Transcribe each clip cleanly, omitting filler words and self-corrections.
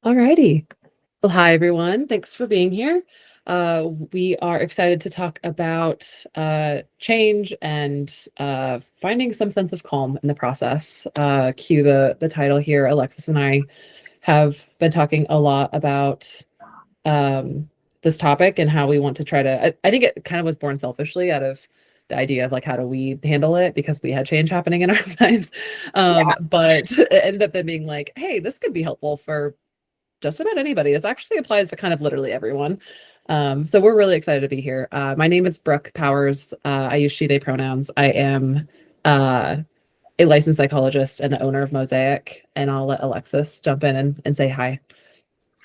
Alrighty. Well, hi everyone. Thanks for being here. We are excited to talk about change and finding some sense of calm in the process. Cue the title here. Alexis and I have been talking a lot about this topic and how we want to try to. I think it kind of was born selfishly out of the idea of like how do we handle it because we had change happening in our lives. Yeah. But it ended up then being like, hey, this could be helpful for just about anybody. This actually applies to kind of literally everyone. So we're really excited to be here. My name is Brooke Powers. I use she, they pronouns. I am uh, a licensed psychologist and the owner of Mosaic. And I'll let Alexis jump in and say hi.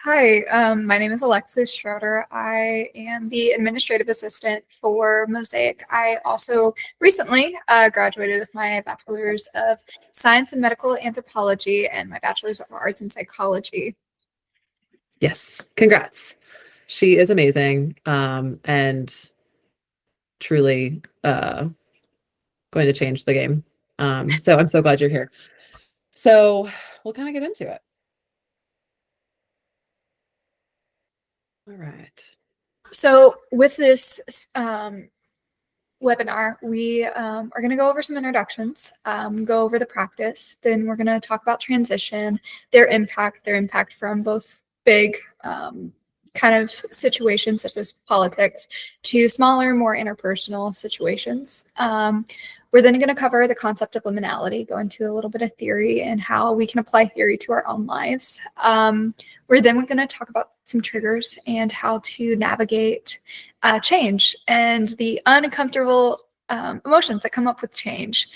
Hi, my name is Alexis Schroeder. I am the administrative assistant for Mosaic. I also recently graduated with my bachelor's of science and medical anthropology and my bachelor's of arts in psychology. Yes, congrats. She is amazing and truly going to change the game. So I'm so glad you're here. So we'll kind of get into it. All right. So with this webinar, we are going to go over some introductions, go over the practice, then we're going to talk about transition, their impact from both big kind of situations such as politics to smaller, more interpersonal situations. We're then going to cover the concept of liminality, go into a little bit of theory and how we can apply theory to our own lives. We're then going to talk about some triggers and how to navigate change and the uncomfortable emotions that come up with change.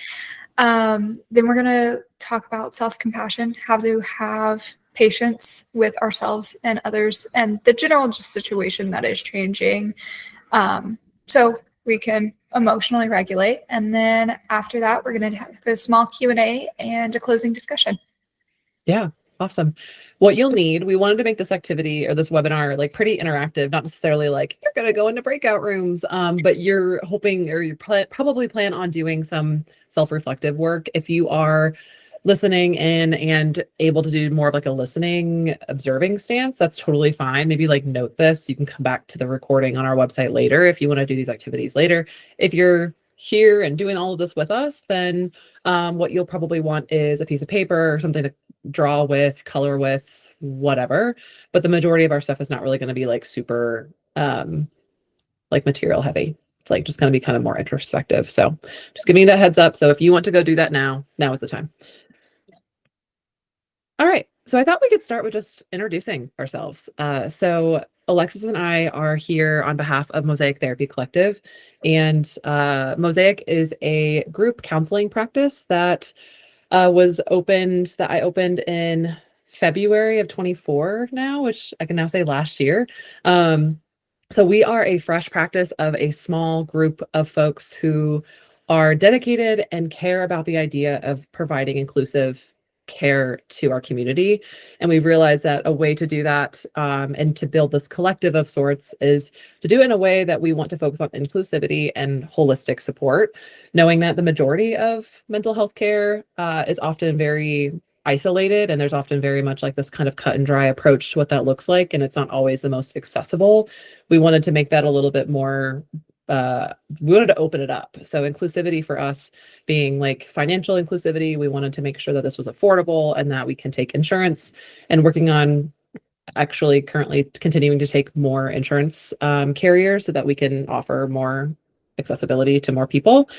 Then we're going to talk about self-compassion, how to have patience with ourselves and others, and the general just situation that is changing. So we can emotionally regulate. And then after that, we're going to have a small Q&A and a closing discussion. Yeah, awesome. What you'll need, we wanted to make this activity or this webinar like pretty interactive, not necessarily like you're going to go into breakout rooms, but you're hoping or you probably plan on doing some self-reflective work. If you are listening in and able to do more of like a listening, observing stance, that's totally fine. Maybe like note this. You can come back to the recording on our website later if you want to do these activities later. If you're here and doing all of this with us, then what you'll probably want is a piece of paper or something to draw with, color with, whatever. But the majority of our stuff is not really going to be like super like material heavy. It's like just going to be kind of more introspective. So just giving you that heads up. So if you want to go do that now is the time. All right. So I thought we could start with just introducing ourselves. So Alexis and I are here on behalf of Mosaic Therapy Collective. And Mosaic is a group counseling practice that I opened in February of 24 now, which I can now say last year. So we are a fresh practice of a small group of folks who are dedicated and care about the idea of providing inclusive care to our community. And we've realized that a way to do that and to build this collective of sorts is to do it in a way that we want to focus on inclusivity and holistic support, knowing that the majority of mental health care is often very isolated, and there's often very much like this kind of cut and dry approach to what that looks like, and it's not always the most accessible. We wanted to make that a little bit more we wanted to open it up. So inclusivity for us being like financial inclusivity, we wanted to make sure that this was affordable and that we can take insurance, and working on actually currently continuing to take more insurance carriers so that we can offer more accessibility to more people.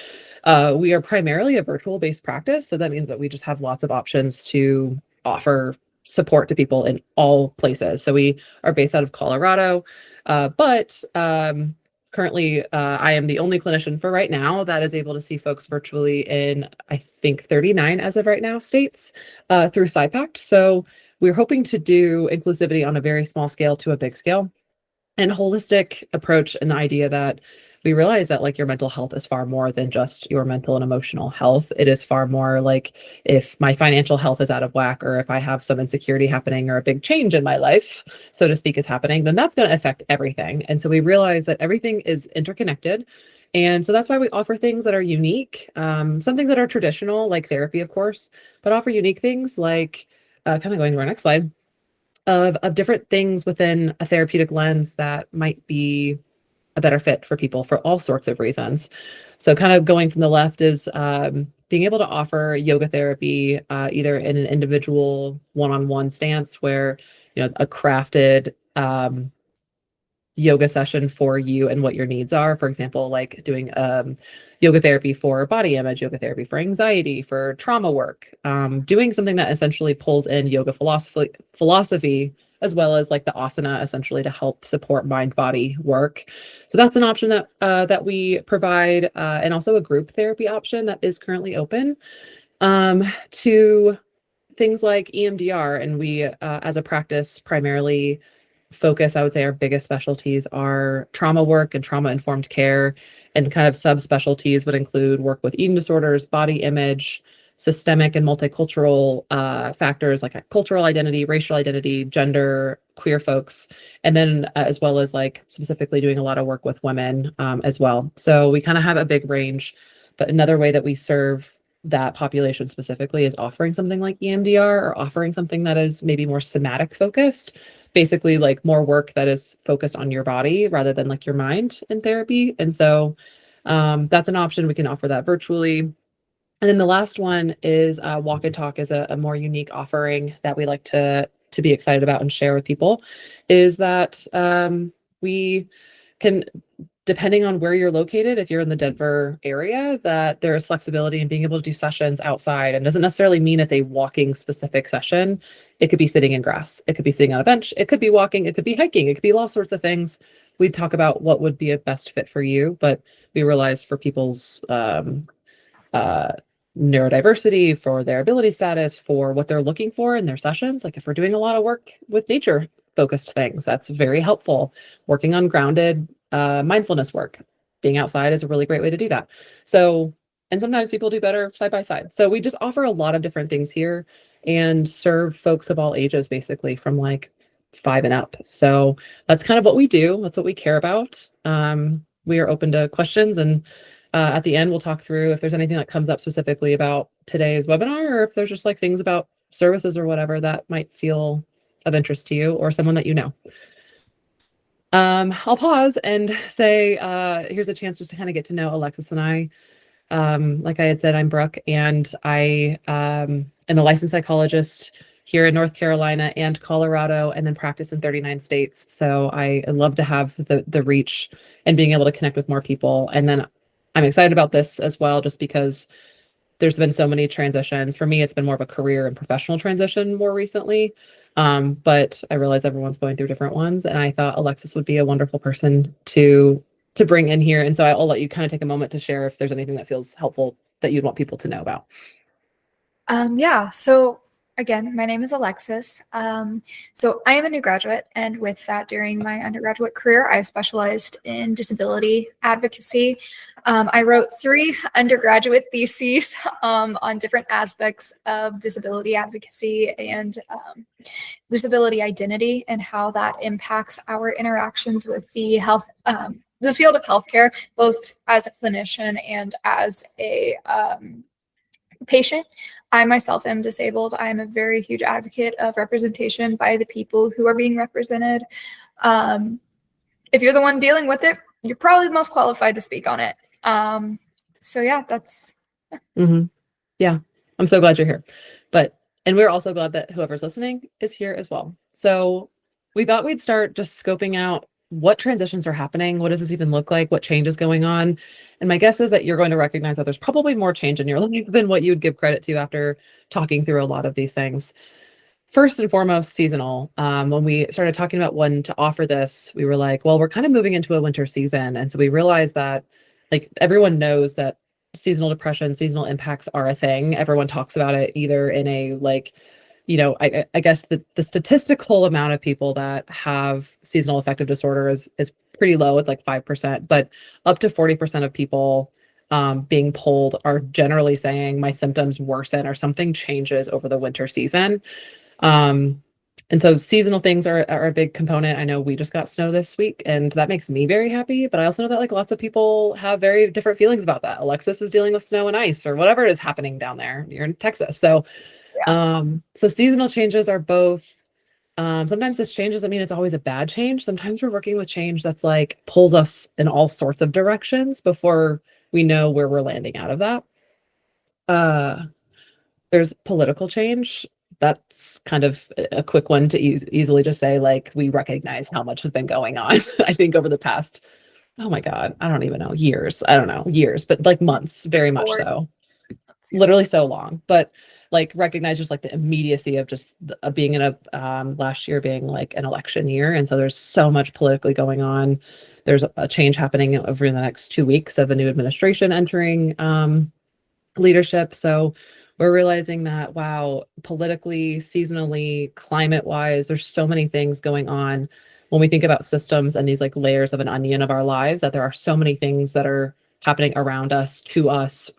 We are primarily a virtual based practice. So that means that we just have lots of options to offer support to people in all places. So we are based out of Colorado, but currently I am the only clinician for right now that is able to see folks virtually in, I think, 39 as of right now states through SciPact. So we're hoping to do inclusivity on a very small scale to a big scale, and holistic approach, and the idea that we realize that like your mental health is far more than just your mental and emotional health. It is far more like if my financial health is out of whack, or if I have some insecurity happening or a big change in my life, so to speak, is happening, then that's going to affect everything. And so we realize that everything is interconnected. And so that's why we offer things that are unique, some things that are traditional, like therapy, of course, but offer unique things like kind of going to our next slide, of different things within a therapeutic lens that might be a better fit for people for all sorts of reasons. So, kind of going from the left is being able to offer yoga therapy either in an individual one-on-one stance where, a crafted yoga session for you and what your needs are. For example, like doing yoga therapy for body image, yoga therapy for anxiety, for trauma work, doing something that essentially pulls in yoga philosophy as well as like the asana essentially to help support mind body work. So that's an option that we provide, and also a group therapy option that is currently open to things like EMDR. And we, as a practice, primarily focus, I would say our biggest specialties are trauma work and trauma informed care, and kind of subspecialties would include work with eating disorders, body image, systemic and multicultural factors like cultural identity, racial identity, gender, queer folks, and then as well as like specifically doing a lot of work with women as well. So we kind of have a big range, but another way that we serve that population specifically is offering something like EMDR or offering something that is maybe more somatic focused, basically like more work that is focused on your body rather than like your mind in therapy. And so that's an option. We can offer that virtually. And then the last one is walk and talk is a more unique offering that we like to be excited about and share with people, is that we can, depending on where you're located, if you're in the Denver area, that there is flexibility in being able to do sessions outside. And doesn't necessarily mean it's a walking specific session. It could be sitting in grass. It could be sitting on a bench. It could be walking. It could be hiking. It could be all sorts of things. We'd talk about what would be a best fit for you, but we realize for people's uh, neurodiversity, for their ability status, for what they're looking for in their sessions. Like if we're doing a lot of work with nature focused things, that's very helpful. Working on grounded mindfulness work, being outside is a really great way to do that. So, and sometimes people do better side by side. So we just offer a lot of different things here and serve folks of all ages, basically from like 5 and up. So that's kind of what we do. That's what we care about. We are open to questions, and at the end, we'll talk through if there's anything that comes up specifically about today's webinar, or if there's just like things about services or whatever that might feel of interest to you or someone that you know. I'll pause and say, here's a chance just to kind of get to know Alexis and I. Like I had said, I'm Brooke, and I am a licensed psychologist here in North Carolina and Colorado, and then practice in 39 states. So I love to have the reach and being able to connect with more people. And then I'm excited about this as well, just because there's been so many transitions. For me, it's been more of a career and professional transition more recently. But I realize everyone's going through different ones, and I thought Alexis would be a wonderful person to bring in here. And so I'll let you kind of take a moment to share if there's anything that feels helpful that you'd want people to know about. Yeah, so again, my name is Alexis. So I am a new graduate, and with that, during my undergraduate career, I specialized in disability advocacy. I wrote 3 undergraduate theses on different aspects of disability advocacy and disability identity and how that impacts our interactions with the field of healthcare, both as a clinician and as a patient. I myself am disabled. I am a very huge advocate of representation by the people who are being represented. If you're the one dealing with it, you're probably the most qualified to speak on it. So yeah, that's Mm-hmm. Yeah, I'm so glad you're here. And we're also glad that whoever's listening is here as well. So we thought we'd start just scoping out what transitions are happening. What does this even look like? What change is going on? And my guess is that you're going to recognize that there's probably more change in your life than what you would give credit to after talking through a lot of these things. First and foremost, seasonal. When we started talking about when to offer this, we were like, well, we're kind of moving into a winter season. And so we realized that like everyone knows that seasonal depression, seasonal impacts are a thing. Everyone talks about it either in a like, I guess the statistical amount of people that have seasonal affective disorder is pretty low. It's like 5%, but up to 40% of people being polled are generally saying my symptoms worsen or something changes over the winter season. And so seasonal things are a big component. I know we just got snow this week, and that makes me very happy, but I also know that like lots of people have very different feelings about that. Alexis is dealing with snow and ice or whatever is happening down there. You're in Texas. So yeah. so seasonal changes are both Sometimes this change doesn't mean it's always a bad change. Sometimes we're working with change that's like pulls us in all sorts of directions before we know where we're landing out of that. Uh, there's political change. That's kind of a quick one to easily just say, like, we recognize how much has been going on. I think over the past, oh my God, I don't even know, years. I don't know, years, but like months, very much Or so. Literally so long. But like recognize just like the immediacy of just being in a last year being like an election year. And so there's so much politically going on. There's a change happening over the next 2 weeks of a new administration entering leadership. So we're realizing that, wow, politically, seasonally, climate wise, there's so many things going on when we think about systems and these like layers of an onion of our lives, that there are so many things that are happening around us, to us,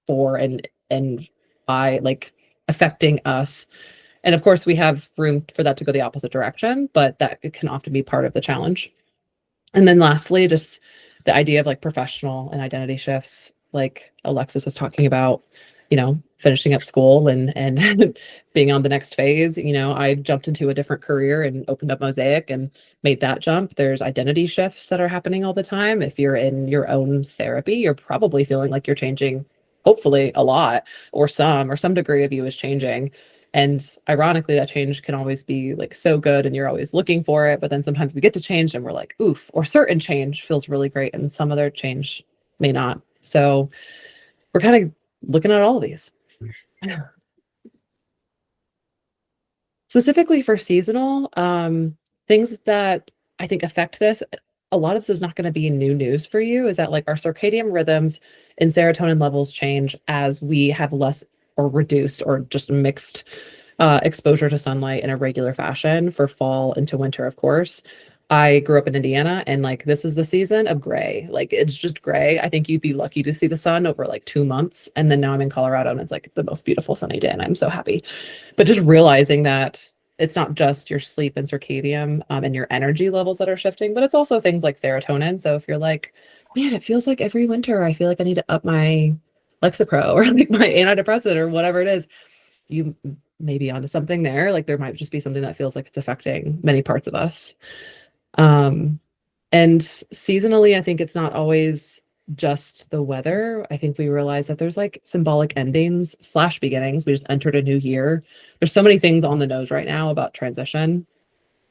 for and by, like, affecting us. And of course we have room for that to go the opposite direction, but that can often be part of the challenge. And then lastly, just the idea of like professional and identity shifts, like Alexis is talking about, finishing up school and being on the next phase. I jumped into a different career and opened up Mosaic and made that jump. There's identity shifts that are happening all the time. If you're in your own therapy, you're probably feeling like you're changing, hopefully a lot, or some degree of you is changing. And ironically, that change can always be like so good and you're always looking for it. But then sometimes we get to change and we're like, oof, or certain change feels really great and some other change may not. So we're kind of looking at all of these. Specifically for seasonal, things that I think affect this, a lot of this is not going to be new news for you, is that like our circadian rhythms and serotonin levels change as we have less or reduced or just mixed exposure to sunlight in a regular fashion for fall into winter, of course. I grew up in Indiana and like this is the season of gray. Like it's just gray. I think you'd be lucky to see the sun over like 2 months. And then now I'm in Colorado and it's like the most beautiful sunny day and I'm so happy. But just realizing that it's not just your sleep and circadian and your energy levels that are shifting, but it's also things like serotonin. So if you're like, man, it feels like every winter I feel like I need to up my Lexapro or like my antidepressant or whatever it is, you may be onto something there. Like there might just be something that feels like it's affecting many parts of us. Um, and seasonally, I think it's not always just the weather. I think we realize that there's like symbolic endings slash beginnings. We just entered a new year. There's so many things on the nose right now about transition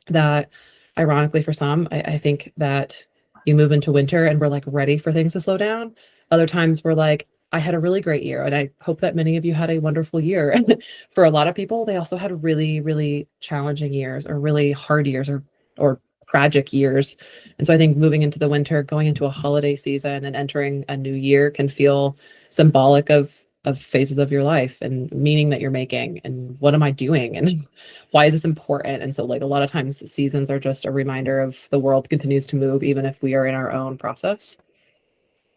that, ironically for some, I think that you move into winter and we're like ready for things to slow down. Other times we're like, I had a really great year. And I hope that many of you had a wonderful year. And for a lot of people, they also had really, really challenging years or really hard years or tragic years. And so I think moving into the winter, going into a holiday season and entering a new year can feel symbolic of phases of your life and meaning that you're making and what am I doing and why is this important? And so like a lot of times seasons are just a reminder of the world continues to move even if we are in our own process.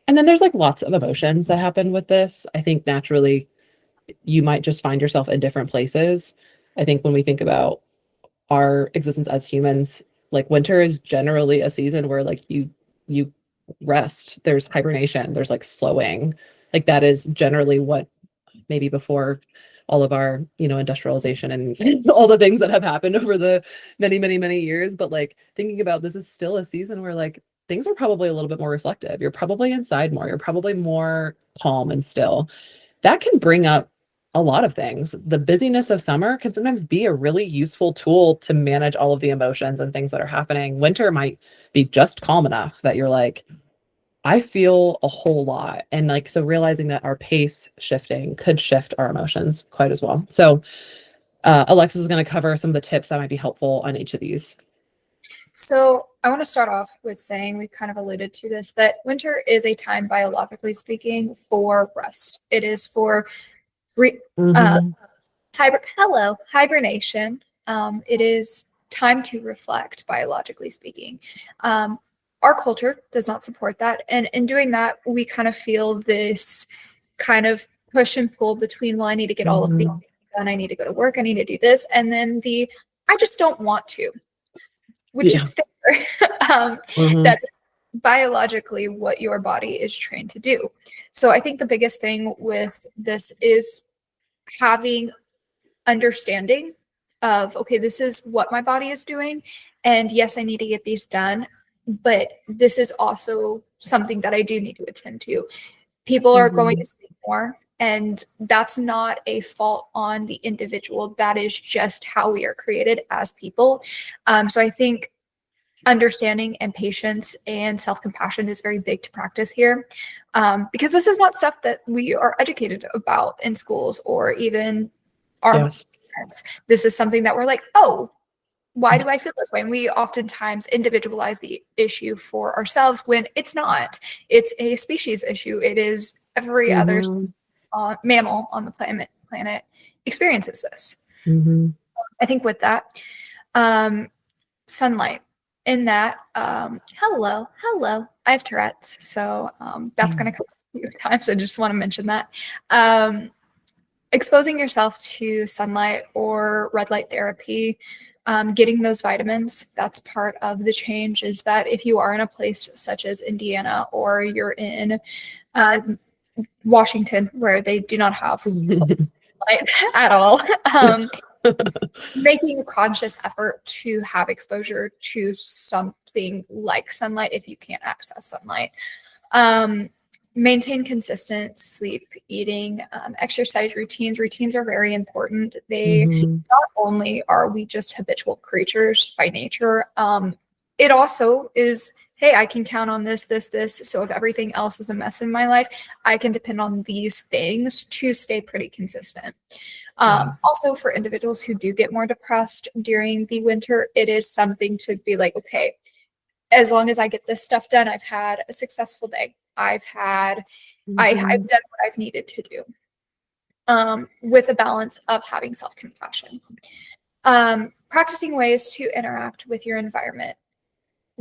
And then there's like lots of emotions that happen with this. I think naturally you might just find yourself in different places. I think when we think about our existence as humans, like winter is generally a season where like you rest, there's hibernation, there's like slowing. Like that is generally what, maybe before all of our, industrialization and all the things that have happened over the many, many, many years. But like thinking about this is still a season where like things are probably a little bit more reflective. You're probably inside more. You're probably more calm and still. That can bring up a lot of things. The busyness of summer can sometimes be a really useful tool to manage all of the emotions and things that are happening. Winter might be just calm enough that you're like, I feel a whole lot. And like, so realizing that our pace shifting could shift our emotions quite as well. So, Alexis is going to cover some of the tips that might be helpful on each of these. So I want to start off with saying, we kind of alluded to this, that winter is a time, biologically speaking, for rest. It is for Mhm. hibernation. It is time to reflect, biologically speaking. Our culture does not support that. And in doing that, we kind of feel this kind of push and pull between, well, I need to get all of these Mhm. things done. I need to go to work. I need to do this. And then I just don't want to, which Yeah. is fair. Mhm. That is biologically what your body is trained to do. So I think the biggest thing with this is having understanding of, okay, this is what my body is doing. And yes, I need to get these done, but this is also something that I do need to attend to. People are going Hmm. to sleep more, and that's not a fault on the individual. That is just how we are created as people. So I think understanding and patience and self-compassion is very big to practice here, because this is not stuff that we are educated about in schools or even our Yes. parents. This is something that we're like, oh, why do I feel this way? And we oftentimes individualize the issue for ourselves when it's not. It's a species issue. It is every other Hmm. mammal on the planet experiences this. Hmm. I think with that, um, sunlight. In that, hello, I have Tourette's, so that's going to come a few times. I just want to mention that. Um, Exposing yourself to sunlight or red light therapy, getting those vitamins, that's part of the change. Is that if you are in a place such as Indiana or you're in uh, Washington where they do not have light at all, making a conscious effort to have exposure to something like sunlight if you can't access sunlight. Um, Maintain consistent sleep, eating, exercise routines. Routines are very important. They Hmm. not only are we just habitual creatures by nature, it also is, hey, I can count on this. So if everything else is a mess in my life, I can depend on these things to stay pretty consistent. Yeah. Also, for individuals who do get more depressed during the winter, it is something to be like, okay, as long as I get this stuff done, I've had a successful day. I've Hmm. done what I've needed to do, with a balance of having self compassion. Practicing ways to interact with your environment,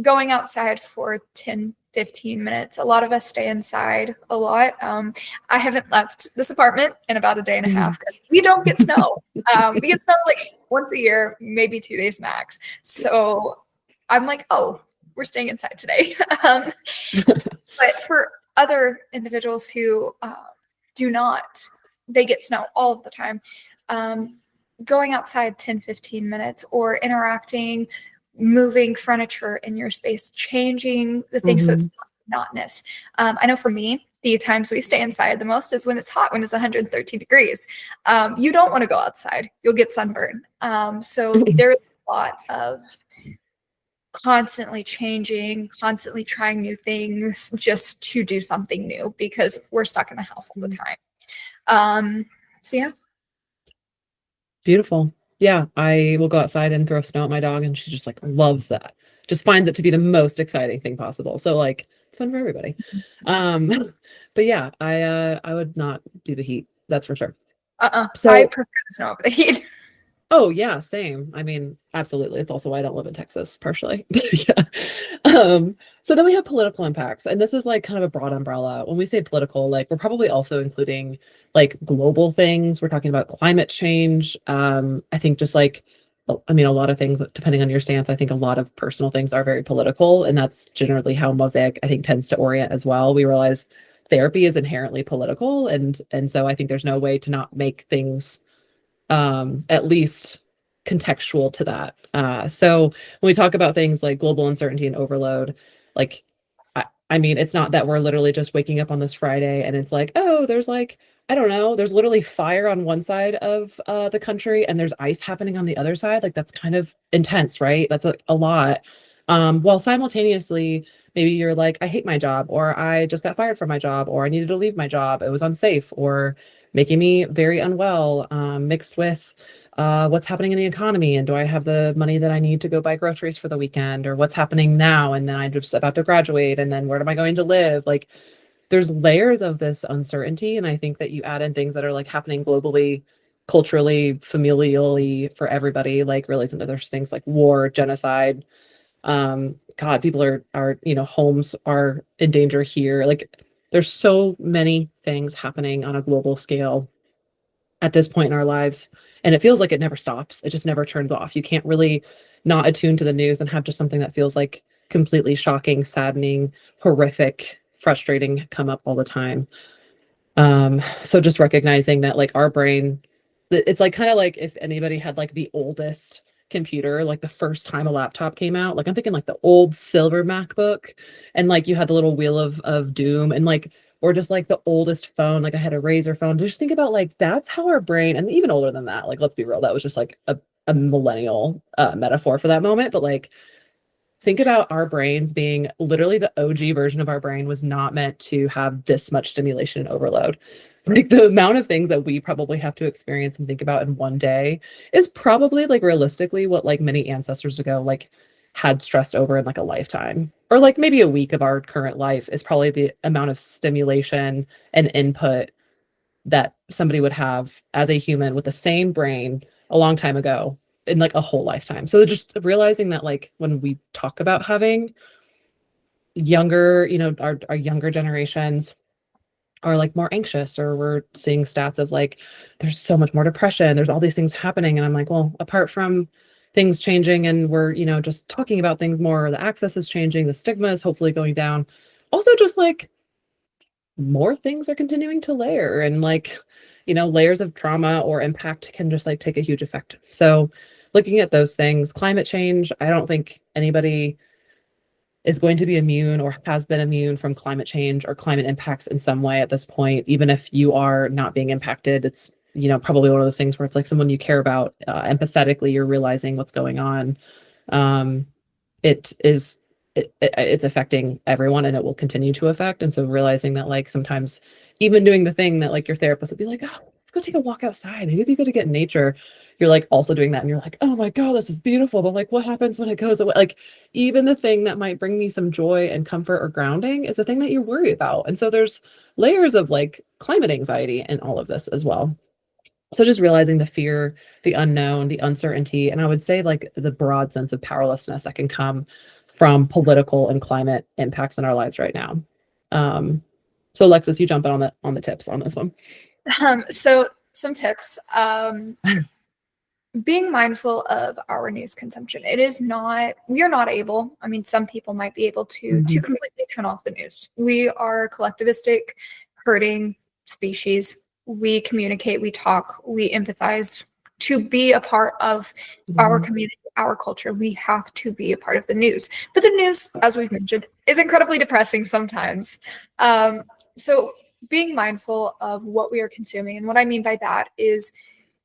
going outside for 10-15 minutes. A lot of us stay inside a lot. I haven't left this apartment in about a day and a half. We don't get snow. We get snow like once a year, maybe 2 days max. So I'm like, oh, we're staying inside today. But for other individuals who do not, they get snow all of the time. Um, Going outside 10-15 minutes or interacting, moving furniture in your space, changing the things so it's Hmm. not monotonous. I know for me, the times we stay inside the most is when it's hot, when it's 113 degrees. You don't want to go outside, you'll get sunburn. So there is a lot of constantly changing, constantly trying new things just to do something new because we're stuck in the house all the time. So yeah. Beautiful. Yeah, I will go outside and throw snow at my dog, and she just like loves that. Just finds it to be the most exciting thing possible. So like it's fun for everybody. Um, but yeah, I would not do the heat, that's for sure. I So prefer the snow over the heat. oh yeah, same. I mean, absolutely. It's also why I don't live in Texas, partially. Yeah. So then we have political impacts, and this is like kind of a broad umbrella. When we say political, like we're probably also including like global things. We're talking about climate change. I think just like I mean, a lot of things, depending on your stance, I think a lot of personal things are very political, and that's generally how Mosaic, I think, tends to orient as well. We realize therapy is inherently political, and so I think there's no way to not make things at least contextual to that. So when we talk about things like global uncertainty and overload, like I mean, it's not that we're literally just waking up on this Friday and it's like, oh, there's like, I don't know, there's literally fire on one side of the country and there's ice happening on the other side. Like that's kind of intense, right? That's a lot. While simultaneously, maybe you're like, I hate my job, or I just got fired from my job, or I needed to leave my job. It was unsafe, or making me very unwell, mixed with what's happening in the economy, and do I have the money that I need to go buy groceries for the weekend, or what's happening now, and then I'm just about to graduate, and then where am I going to live? Like there's layers of this uncertainty, and I think that you add in things that are like happening globally, culturally, familially for everybody, like realizing that there's things like war, genocide, god, people are homes are in danger here, like there's so many things happening on a global scale at this point in our lives, and it feels like it never stops. It just never turns off. You can't really not attune to the news and have just something that feels like completely shocking, saddening, horrific, frustrating come up all the time. So just recognizing that like our brain It's like kind of like if anybody had like the oldest computer, like the first time a laptop came out, like I'm thinking like the old silver MacBook, and like you had the little wheel of doom, and like, or just like the oldest phone, like I had a Razor phone. Just think about like that's how our brain, and even older than that, like let's be real, that was just like a millennial metaphor for that moment. But like think about our brains being literally the OG version of our brain was not meant to have this much stimulation and overload. Like the amount of things that we probably have to experience and think about in one day is probably like realistically what like many ancestors ago like had stressed over in like a lifetime. Or like maybe a week of our current life is probably the amount of stimulation and input that somebody would have as a human with the same brain a long time ago in like a whole lifetime. So just realizing that like when we talk about having younger, our younger generations are like more anxious, or we're seeing stats of like there's so much more depression, there's all these things happening, and I'm like, well, apart from things changing and we're, just talking about things more, the access is changing, the stigma is hopefully going down. Also just like more things are continuing to layer, and like layers of trauma or impact can just like take a huge effect. So looking at those things, climate change, I don't think anybody is going to be immune or has been immune from climate change or climate impacts in some way at this point. Even if you are not being impacted, it's probably one of those things where it's like someone you care about, empathetically you're realizing what's going on. um it is it's affecting everyone, and it will continue to affect. And so realizing that like sometimes even doing the thing that like your therapist would be like, oh, let's go take a walk outside, maybe it'd be good to get in nature, you're like also doing that and you're like, oh my god, this is beautiful, but like what happens when it goes away? Like even the thing that might bring me some joy and comfort or grounding is the thing that you worry about. And so there's layers of like climate anxiety in all of this as well. So just realizing the fear, the unknown, the uncertainty, and I would say like the broad sense of powerlessness that can come from political and climate impacts in our lives right now. Um, so Alexis, you jump in on the tips on this one. So some tips. Being mindful of our news consumption. It is not, we are not able, I mean, some people might be able to Mhm. completely turn off the news. We are a collectivistic, herding species. We communicate, we talk, we empathize. To be a part of our Mhm. community, our culture, we have to be a part of the news. But the news, as we've mentioned, is incredibly depressing sometimes. So being mindful of what we are consuming. And what I mean by that is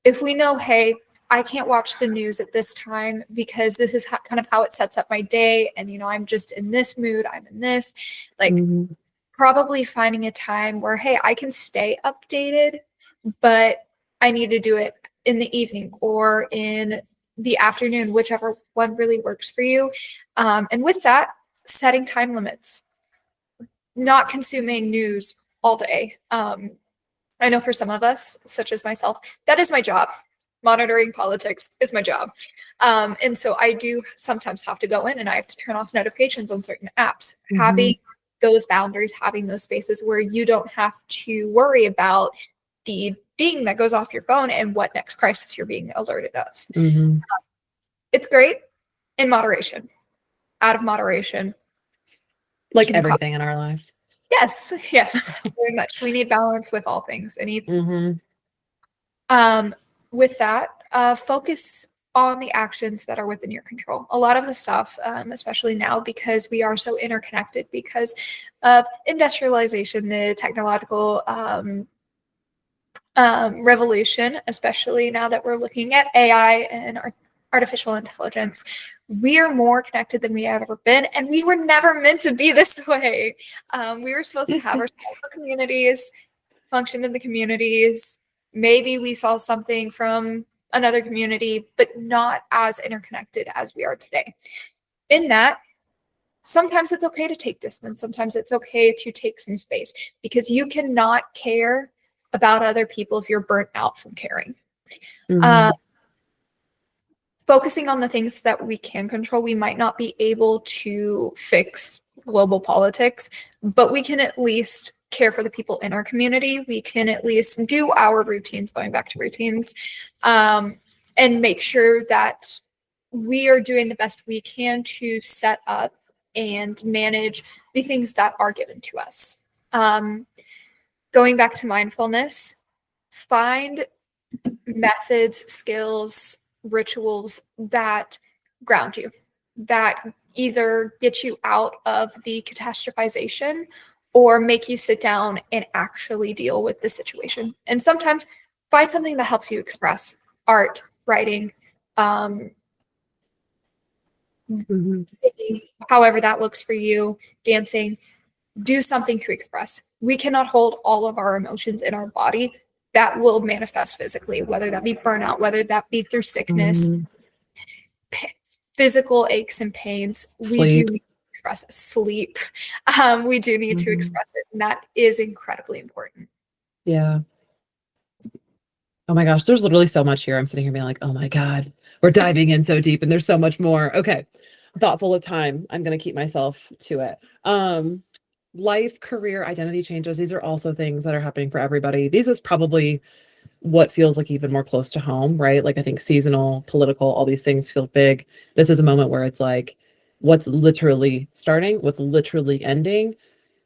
if we know, hey, I can't watch the news at this time because this is kind of how it sets up my day. And, I'm just in this mood. I'm in this, like Mhm. probably finding a time where, hey, I can stay updated, but I need to do it in the evening or in the afternoon, whichever one really works for you. And with that, setting time limits, not consuming news all day. I know for some of us, such as myself, that is my job. Monitoring politics is my job. And so I do sometimes have to go in and I have to turn off notifications on certain apps. Having Mhm. those boundaries, having those spaces where you don't have to worry about the ding that goes off your phone and what next crisis you're being alerted of. Mhm. It's great in moderation. Out of moderation Like can cause. everything in our life. Yes, yes, very much. We need balance with all things. Mhm. Um, with that, focus on the actions that are within your control. A lot of the stuff, especially now, because we are so interconnected because of industrialization, the technological revolution, especially now that we're looking at AI and artificial intelligence. We are more connected than we have ever been, and we were never meant to be this way. We were supposed to have our small communities, function in the communities. Maybe we saw something from another community, but not as interconnected as we are today. In that, sometimes it's okay to take distance. Sometimes it's okay to take some space because you cannot care about other people if you're burnt out from caring. Uh, Mhm. Focusing on the things that we can control, we might not be able to fix global politics, but we can at least care for the people in our community. We can at least do our routines, going back to routines, and make sure that we are doing the best we can to set up and manage the things that are given to us. Um, Going back to mindfulness, find methods, skills, rituals that ground you, that either get you out of the catastrophization or make you sit down and actually deal with the situation. And sometimes find something that helps you express art, writing, Mhm. singing, however that looks for you, dancing. Do something to express. We cannot hold all of our emotions in our body. That will manifest physically, whether that be burnout, whether that be through sickness, Mhm. physical aches and pains. We do Sleep. need to express it. Sleep. We do need to Mhm. express it. And that is incredibly important. Yeah. Oh my gosh, there's literally so much here. I'm sitting here being like, oh my God, we're diving in so deep and there's so much more. Okay. Thoughtful of time. I'm going to keep myself to it. Life, career, identity changes. These are also things that are happening for everybody. These is probably what feels like even more close to home, right? Like I think seasonal, political, all these things feel big. This is a moment where it's like, what's literally starting, what's literally ending,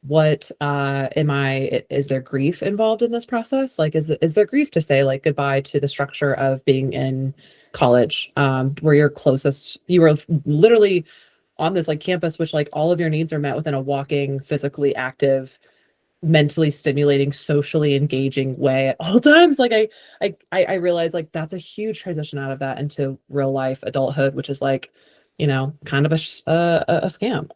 what am I is there grief involved in this process? Like is there grief to say like goodbye to the structure of being in college, where you were literally on this like campus, which like all of your needs are met within a walking, physically active, mentally stimulating, socially engaging way at all times. Like I realize like that's a huge transition out of that into real life adulthood, which is like, kind of a scam.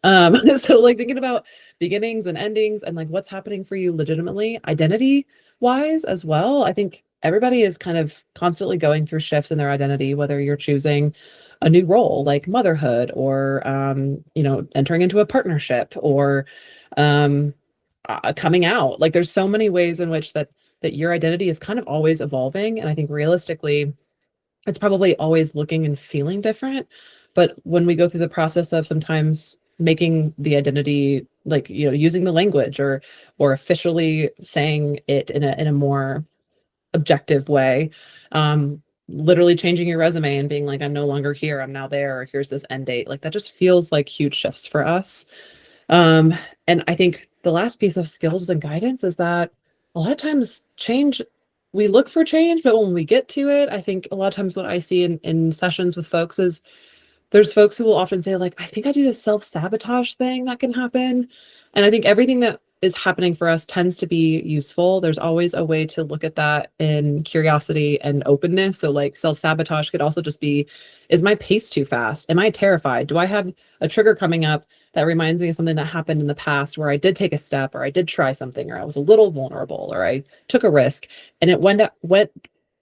So like thinking about beginnings and endings and like what's happening for you legitimately, identity wise as well. I think everybody is kind of constantly going through shifts in their identity, whether you're choosing a new role like motherhood or entering into a partnership or coming out. Like there's so many ways in which that your identity is kind of always evolving, and I think realistically it's probably always looking and feeling different. But when we go through the process of sometimes making the identity like using the language or officially saying it in a more objective way, literally changing your resume and being like, I'm no longer here, I'm now there, or here's this end date, like that just feels like huge shifts for us. um, and I think the last piece of skills and guidance is that a lot of times change, we look for change, but when we get to it, I think a lot of times what I see in sessions with folks is there's folks who will often say, like, I think I do this self-sabotage thing that can happen. And I think everything that is happening for us tends to be useful. There's always a way to look at that in curiosity and openness. So, like, self-sabotage could also just be, is my pace too fast? Am I terrified? Do I have a trigger coming up that reminds me of something that happened in the past where I did take a step or I did try something or I was a little vulnerable or I took a risk and it went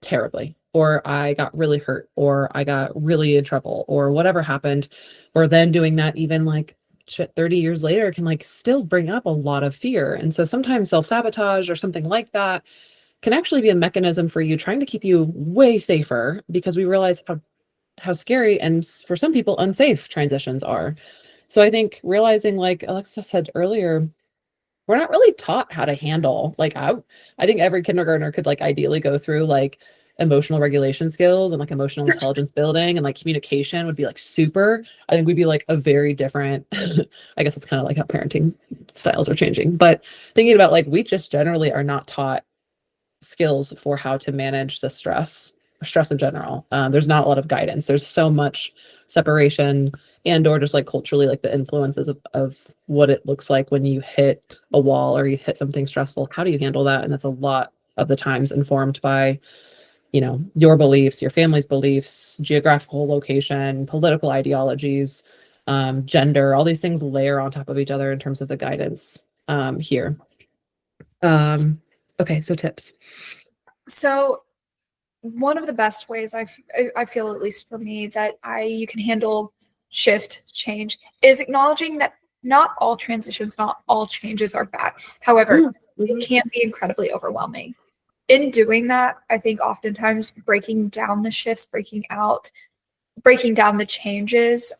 terribly, or I got really hurt, or I got really in trouble, or whatever happened, or then doing that even like shit 30 years later can like still bring up a lot of fear. And so sometimes self-sabotage or something like that can actually be a mechanism for you trying to keep you way safer because we realize how scary and for some people unsafe transitions are. So I think realizing, like Alexa said earlier, we're not really taught how to handle like I think every kindergartner could like ideally go through like emotional regulation skills and like emotional intelligence building, and like communication would be like super. I think we'd be like a very different I guess it's kind of like how parenting styles are changing, but thinking about like we just generally are not taught skills for how to manage the stress in general. There's not a lot of guidance. There's so much separation and or just like culturally like the influences of what it looks like when you hit a wall or you hit something stressful. How do you handle that? And that's a lot of the times informed by your beliefs, your family's beliefs, geographical location, political ideologies, gender. All these things layer on top of each other in terms of the guidance here. um okay, so tips. So one of the best ways I feel, at least for me, that you can handle shift change is acknowledging that not all transitions, not all changes are bad. However, it Mhm. can be incredibly overwhelming. In doing that, I think oftentimes breaking down the shifts, breaking down the changes,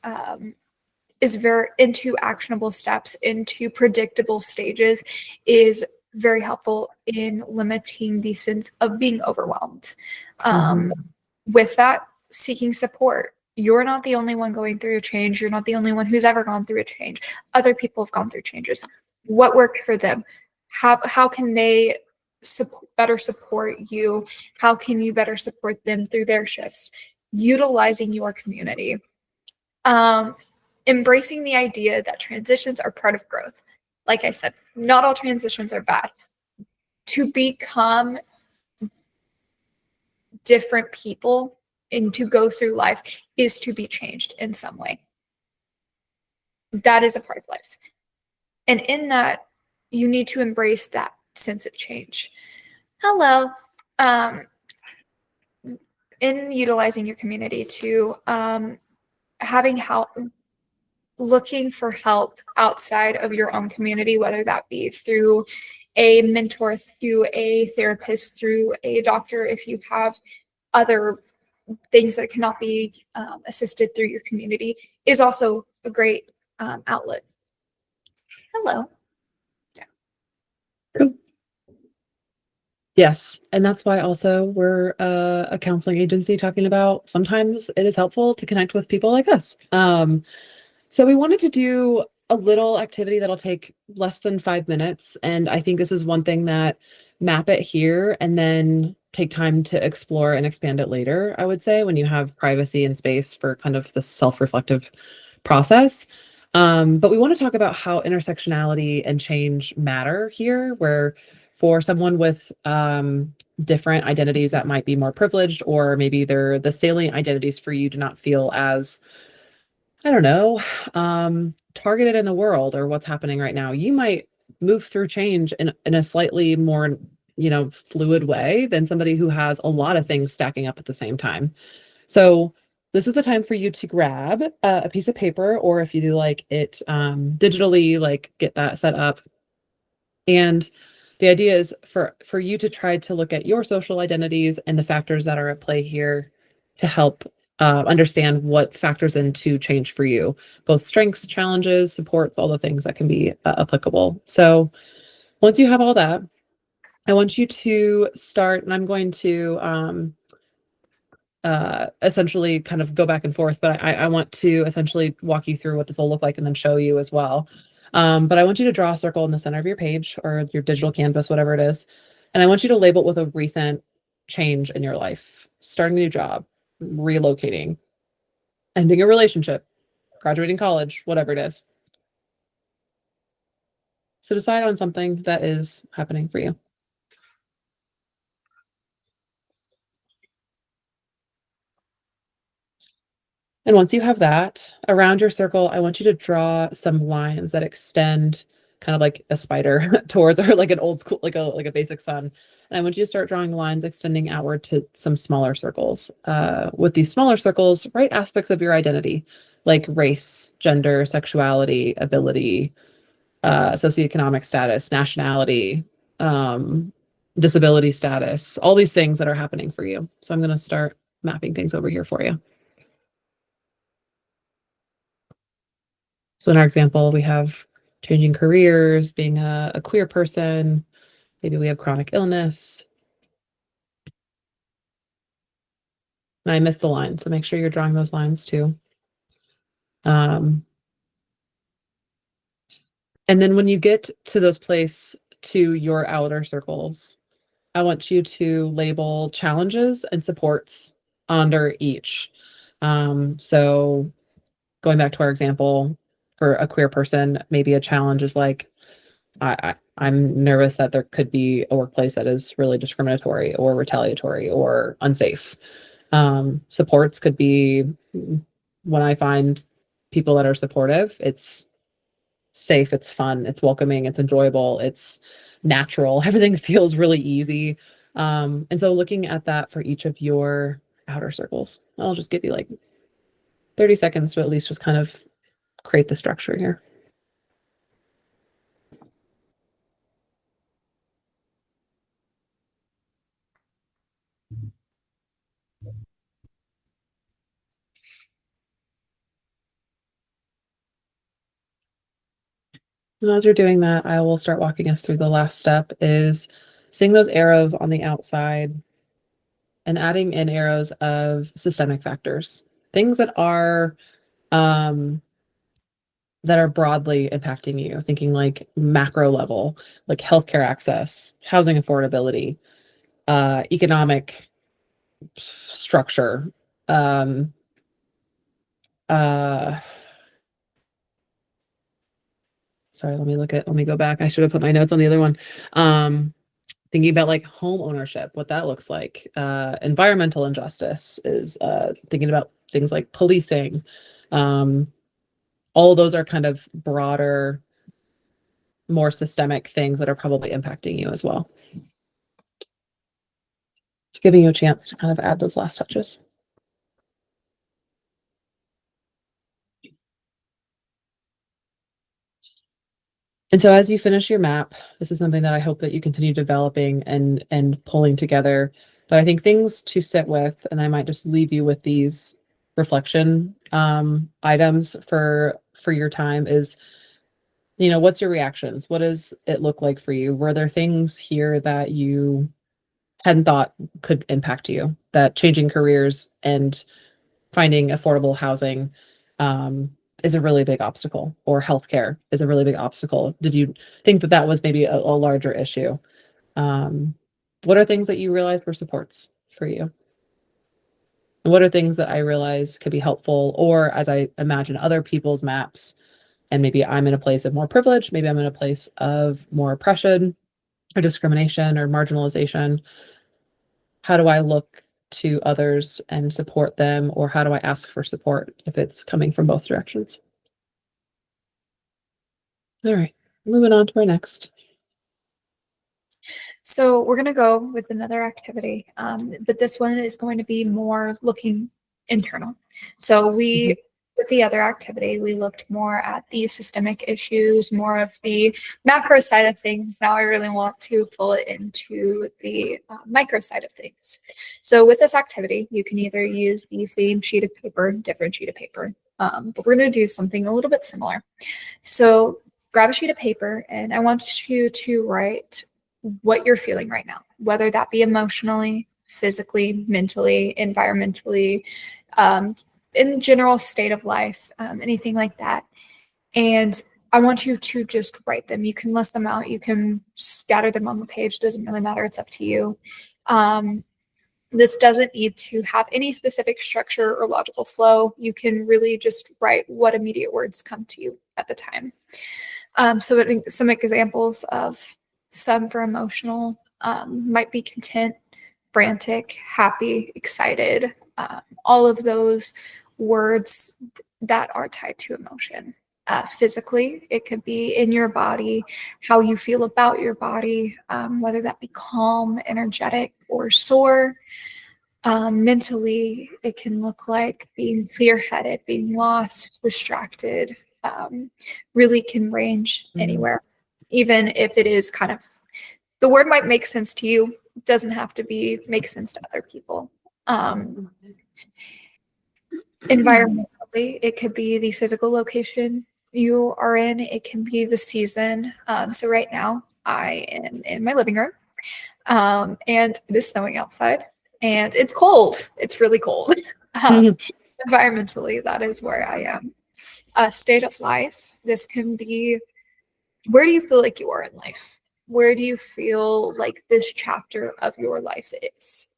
is very into actionable steps, into predictable stages, is very helpful in limiting the sense of being overwhelmed. Um, Mhm. with that, seeking support. You're not the only one going through a change. You're not the only one who's ever gone through a change. Other people have gone through changes. What worked for them? How can they better support you? How can you better support them through their shifts? Utilizing your community. Embracing the idea that transitions are part of growth. Like I said, not all transitions are bad. To become different people and to go through life is to be changed in some way. That is a part of life. And in that, you need to embrace that sense of change. Hello. In utilizing your community to having help, looking for help outside of your own community, whether that be through a mentor, through a therapist, through a doctor, if you have other things that cannot be assisted through your community, is also a great outlet. Hello. Yeah. Cool. Yes. And that's why also we're a counseling agency talking about sometimes it is helpful to connect with people like us. So we wanted to do a little activity that'll take less than 5 minutes. And I think this is one thing that map it here and then take time to explore and expand it later, I would say, when you have privacy and space for kind of the self-reflective process. But we want to talk about how intersectionality and change matter here, where for someone with different identities that might be more privileged, or maybe they're the salient identities for you do not feel as, I don't know, targeted in the world or what's happening right now. You might move through change in a slightly more, fluid way than somebody who has a lot of things stacking up at the same time. So this is the time for you to grab a piece of paper, or if you do like it digitally, like get that set up. And the idea is for you to try to look at your social identities and the factors that are at play here to help understand what factors into change for you, both strengths, challenges, supports, all the things that can be applicable. So once you have all that, I want you to start, and I'm going to essentially kind of go back and forth, but I want to essentially walk you through what this will look like and then show you as well. But I want you to draw a circle in the center of your page or your digital canvas, whatever it is. And I want you to label it with a recent change in your life: starting a new job, relocating, ending a relationship, graduating college, whatever it is. So decide on something that is happening for you. And once you have that around your circle, I want you to draw some lines that extend kind of like a spider towards, or like an old school, like a basic sun. And I want you to start drawing lines extending outward to some smaller circles. With these smaller circles, write aspects of your identity, like race, gender, sexuality, ability, socioeconomic status, nationality, disability status, all these things that are happening for you. So I'm going to start mapping things over here for you. So in our example, we have changing careers, being a queer person, maybe we have chronic illness. And I missed the line, so make sure you're drawing those lines too. And then when you get to those place to your outer circles, I want you to label challenges and supports under each. So going back to our example, for a queer person, maybe a challenge is like, I'm nervous that there could be a workplace that is really discriminatory or retaliatory or unsafe. Supports could be, when I find people that are supportive, it's safe, it's fun, it's welcoming, it's enjoyable, it's natural. Everything feels really easy. And so looking at that for each of your outer circles, I'll just give you like 30 seconds to at least just kind of create the structure here. And as you're doing that, I will start walking us through the last step, is seeing those arrows on the outside and adding in arrows of systemic factors, things that are that are broadly impacting you, thinking like macro level, like healthcare access, housing affordability, economic structure, um, uh, sorry, let me go back. I should have put my notes on the other one. Thinking about like home ownership, what that looks like. Environmental injustice is thinking about things like policing. Um, all of those are kind of broader, more systemic things that are probably impacting you as well. Just giving you a chance to kind of add those last touches. And so as you finish your map, this is something that I hope that you continue developing and pulling together. But I think things to sit with, and I might just leave you with these reflection items for your time is, what's your reactions? What does it look like for you? Were there things here that you hadn't thought could impact you, that changing careers and finding affordable housing is a really big obstacle, or healthcare is a really big obstacle? Did you think that that was maybe a larger issue? Um, what are things that you realized were supports for you? And what are things that I realize could be helpful, or as I imagine other people's maps, and maybe I'm in a place of more privilege, maybe I'm in a place of more oppression or discrimination or marginalization. How do I look to others and support them, or how do I ask for support if it's coming from both directions? All right, moving on to our next. So we're going to go with another activity, but this one is going to be more looking internal. So Mhm. with the other activity, we looked more at the systemic issues, more of the macro side of things. Now I really want to pull it into the micro side of things. So with this activity, you can either use the same sheet of paper, different sheet of paper, but we're going to do something a little bit similar. So grab a sheet of paper, and I want you to write what you're feeling right now, whether that be emotionally, physically, mentally, environmentally, in general state of life, anything like that. And I want you to just write them. You can list them out. You can scatter them on the page. Doesn't really matter. It's up to you. This doesn't need to have any specific structure or logical flow. You can really just write what immediate words come to you at the time. So some examples of some for emotional might be content, frantic, happy, excited, all of those words that are tied to emotion. Physically, it could be in your body, how you feel about your body, whether that be calm, energetic, or sore. Mentally, it can look like being clear-headed, being lost, distracted, really can range Mhm. anywhere. Even if it is kind of, the word might make sense to you, it doesn't have to be make sense to other people. Environmentally, it could be the physical location you are in, it can be the season. So right now, I am in my living room, and it is snowing outside, and it's cold. It's really cold. Environmentally, that is where I am. A state of life, this can be, where do you feel like you are in life? Where do you feel like this chapter of your life is?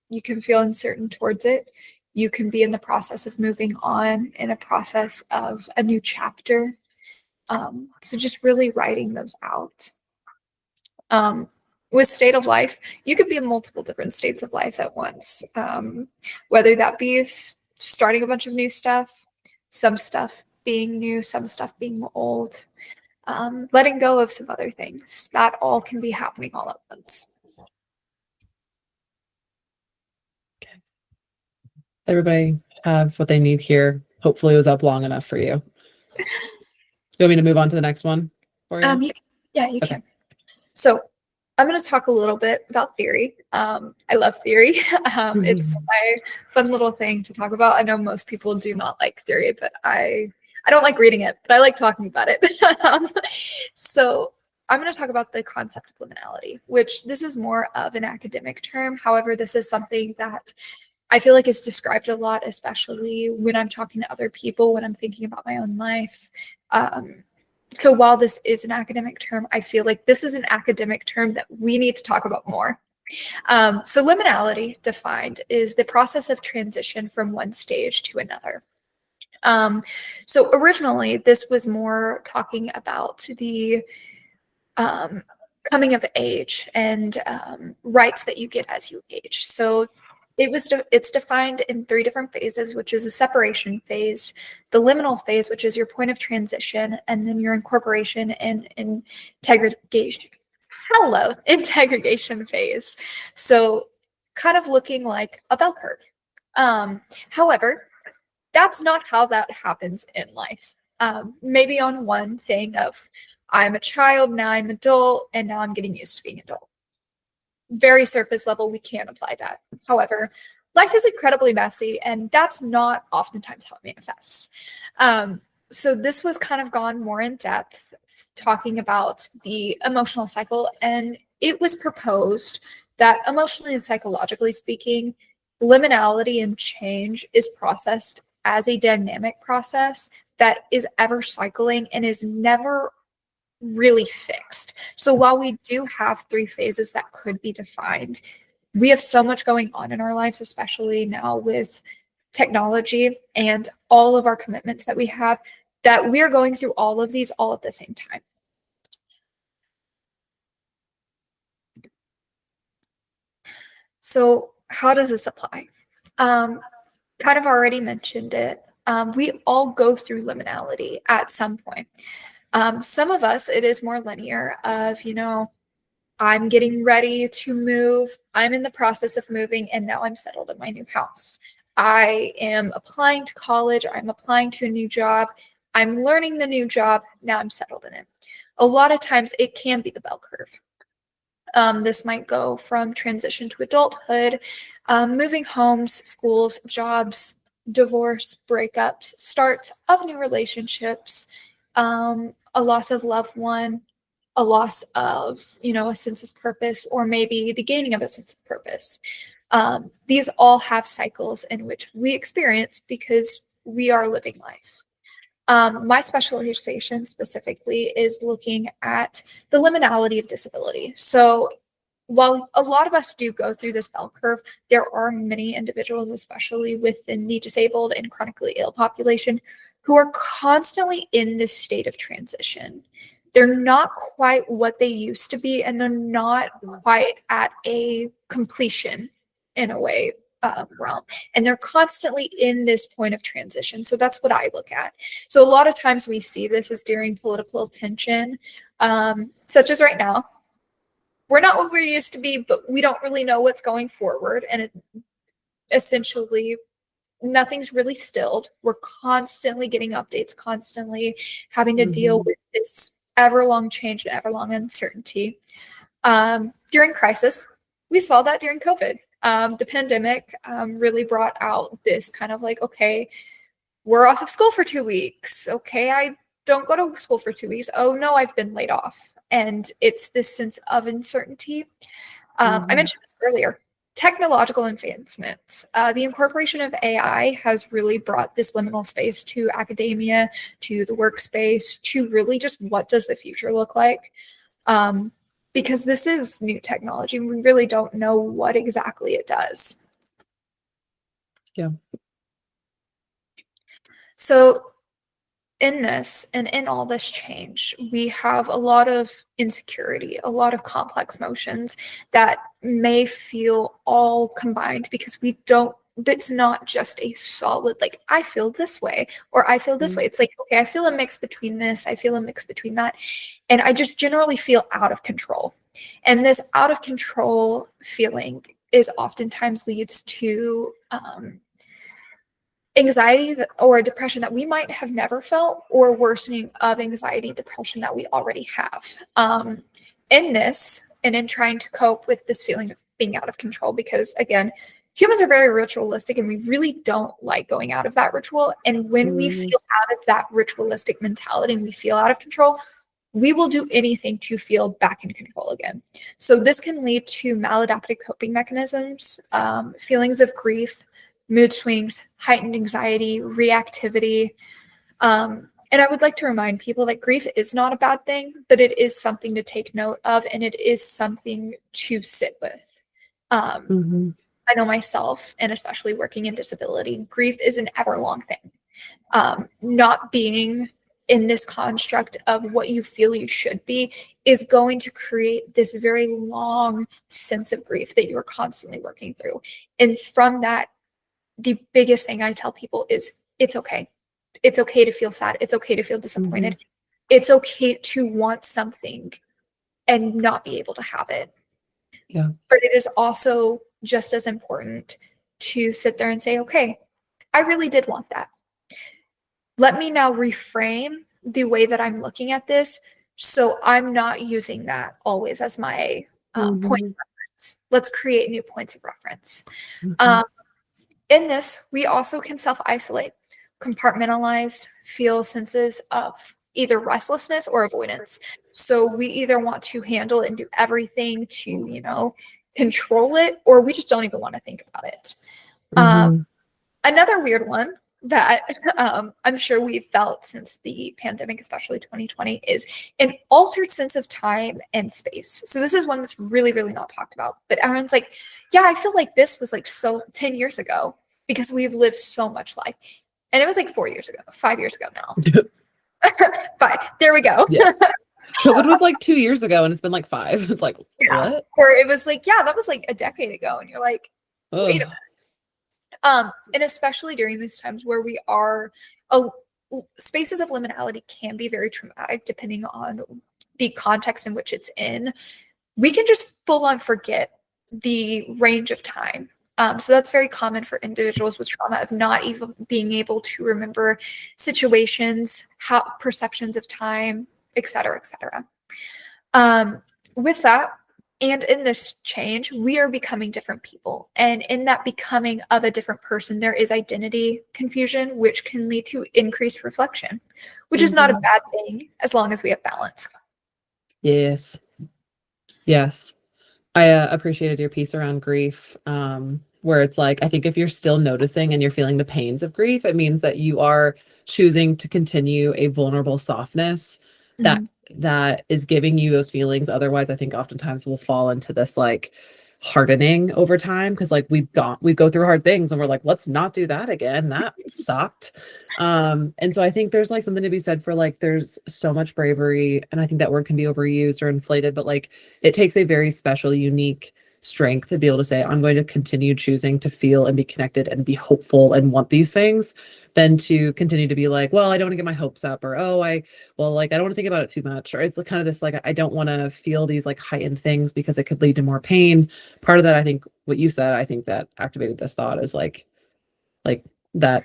You can feel uncertain towards it. You can be in the process of moving on, in a process of a new chapter. So just really writing those out. Um, with state of life, you could be in multiple different states of life at once, whether that be starting a bunch of new stuff, some stuff being new, some stuff being old, letting go of some other things. That all can be happening all at once. Everybody have what they need here. Hopefully it was up long enough for you. Do you want me to move on to the next one for you? Yeah, you Okay. can. So I'm going to talk a little bit about theory. I love theory. It's my fun little thing to talk about. I know most people do not like theory, but I don't like reading it, but I like talking about it. So I'm going to talk about the concept of liminality, which this is more of an academic term. However, this is something that I feel like is described a lot, especially when I'm talking to other people, when I'm thinking about my own life. So while this is an academic term, I feel like this is an academic term that we need to talk about more. So liminality, defined, is the process of transition from one stage to another. So originally, this was more talking about the coming of age and rights that you get as you age. So it's defined in 3 different phases, which is a separation phase, the liminal phase, which is your point of transition, and then your incorporation and integration. Integration phase. So kind of looking like a bell curve. However, that's not how that happens in life. Maybe on one thing of I'm a child, now I'm adult, and now I'm getting used to being adult. Very surface level, we can apply that. However, life is incredibly messy, and that's not oftentimes how it manifests. So this was kind of gone more in depth, talking about the emotional cycle, and it was proposed that emotionally and psychologically speaking, liminality and change is processed as a dynamic process that is ever cycling and is never really fixed. So while we do have 3 phases that could be defined, we have so much going on in our lives, especially now with technology and all of our commitments that we have, that we are going through all of these all at the same time. So how does this apply? Kind of already mentioned it. We all go through liminality at some point. Some of us, it is more linear of, I'm getting ready to move. I'm in the process of moving, and now I'm settled in my new house. I am applying to college. I'm applying to a new job. I'm learning the new job. Now I'm settled in it. A lot of times it can be the bell curve. This might go from transition to adulthood, moving homes, schools, jobs, divorce, breakups, starts of new relationships, a loss of loved one, a loss of, a sense of purpose, or maybe the gaining of a sense of purpose. These all have cycles in which we experience because we are living life. My specialization specifically is looking at the liminality of disability. So while a lot of us do go through this bell curve, there are many individuals, especially within the disabled and chronically ill population, who are constantly in this state of transition. They're not quite what they used to be, and they're not quite at a completion in a way realm. And they're constantly in this point of transition. So that's what I look at. So a lot of times we see this as during political tension, such as right now. We're not what we used to be, but we don't really know what's going forward. And essentially, nothing's really stilled. We're constantly getting updates, constantly having to deal with this ever-long change and ever-long uncertainty. During crisis, we saw that during COVID. The pandemic really brought out this kind of like, okay, we're off of school for 2 weeks. Okay, I don't go to school for 2 weeks. Oh no, I've been laid off. And it's this sense of uncertainty. I mentioned this earlier. Technological advancements. The incorporation of AI has really brought this liminal space to academia, to the workspace, to really just what does the future look like? Because this is new technology. We really don't know what exactly it does. Yeah. So in this and in all this change, we have a lot of insecurity, a lot of complex emotions that may feel all combined because it's not just a solid, like, I feel this way or I feel this way. It's like, okay, I feel a mix between this, I feel a mix between that. And I just generally feel out of control. And this out of control feeling is oftentimes leads to anxiety or depression that we might have never felt, or worsening of anxiety, depression that we already have. In this, and in trying to cope with this feeling of being out of control, because again, humans are very ritualistic and we really don't like going out of that ritual. And when we feel out of that ritualistic mentality and we feel out of control, we will do anything to feel back in control again. So this can lead to maladaptive coping mechanisms, feelings of grief, mood swings, heightened anxiety, reactivity, And I would like to remind people that grief is not a bad thing, but it is something to take note of, and it is something to sit with. Um, Mhm. I know myself, and especially working in disability, grief is an ever-long thing. Not being in this construct of what you feel you should be is going to create this very long sense of grief that you are constantly working through. And from that, the biggest thing I tell people is it's okay. It's okay to feel sad. It's okay to feel disappointed. Mhm. It's okay to want something and not be able to have it. Yeah. But it is also just as important to sit there and say, okay, I really did want that. Let me now reframe the way that I'm looking at this so I'm not using that always as my point Mhm. of reference. Let's create new points of reference. Mhm. Um, in this, we also can self isolate, compartmentalize, feel senses of either restlessness or avoidance. So we either want to handle it and do everything to, control it, or we just don't even want to think about it. Um, Mhm. Another weird one that I'm sure we've felt since the pandemic, especially 2020, is an altered sense of time and space. So this is one that's really, really not talked about. But everyone's like, yeah, I feel like this was like so 10 years ago because we've lived so much life. And it was like 4 years ago, 5 years ago now. Fine. There we go. Yes. COVID was like 2 years ago and it's been like five. It's like, Yeah. what? Or it was like, yeah, that was like a decade ago. And you're like, wait a Oh. and especially during these times where we are, uh, spaces of liminality can be very traumatic depending on the context in which it's in. We can just full on forget the range of time. So that's very common for individuals with trauma of not even being able to remember situations, how perceptions of time, et cetera, et cetera. Um, with that, and in this change, we are becoming different people. And in that becoming of a different person, there is identity confusion, which can lead to increased reflection, which is not a Mhm. bad thing as long as we have balance. Yes. Yes. I appreciated your piece around grief, where it's like, I think if you're still noticing and you're feeling the pains of grief, it means that you are choosing to continue a vulnerable softness that Mhm. that is giving you those feelings. Otherwise, I think oftentimes we'll fall into this like hardening over time because like we go through hard things and we're like, let's not do that again. That sucked. And so I think there's like something to be said for like there's so much bravery, and I think that word can be overused or inflated, but like it takes a very special, unique strength to be able to say, I'm going to continue choosing to feel and be connected and be hopeful and want these things, than to continue to be like, well, I don't want to get my hopes up, or like I don't want to think about it too much, or it's like kind of this like I don't want to feel these like heightened things because it could lead to more pain. Part of that, I think what you said, I think that activated this thought is like that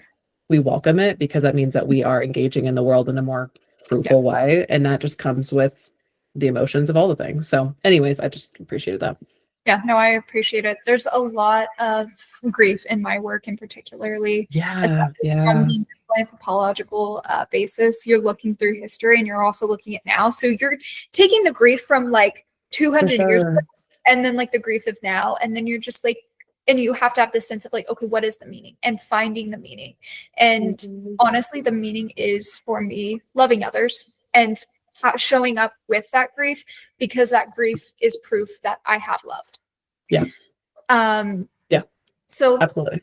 we welcome it because that means that we are engaging in the world in a more Yeah. fruitful way, and that just comes with the emotions of all the things. So anyways, I just appreciated that. Yeah, no, I appreciate it. There's a lot of grief in my work, and particularly, Yeah, especially from yeah, the anthropological basis, you're looking through history and you're also looking at now. So you're taking the grief from like for 200 years ago sure. and then like the grief of now. And then you're just like, and you have to have this sense of like, okay, what is the meaning and finding the meaning. And Mhm. honestly, the meaning is for me loving others and showing up with that grief because that grief is proof that I have loved. Yeah, Um, yeah, so absolutely.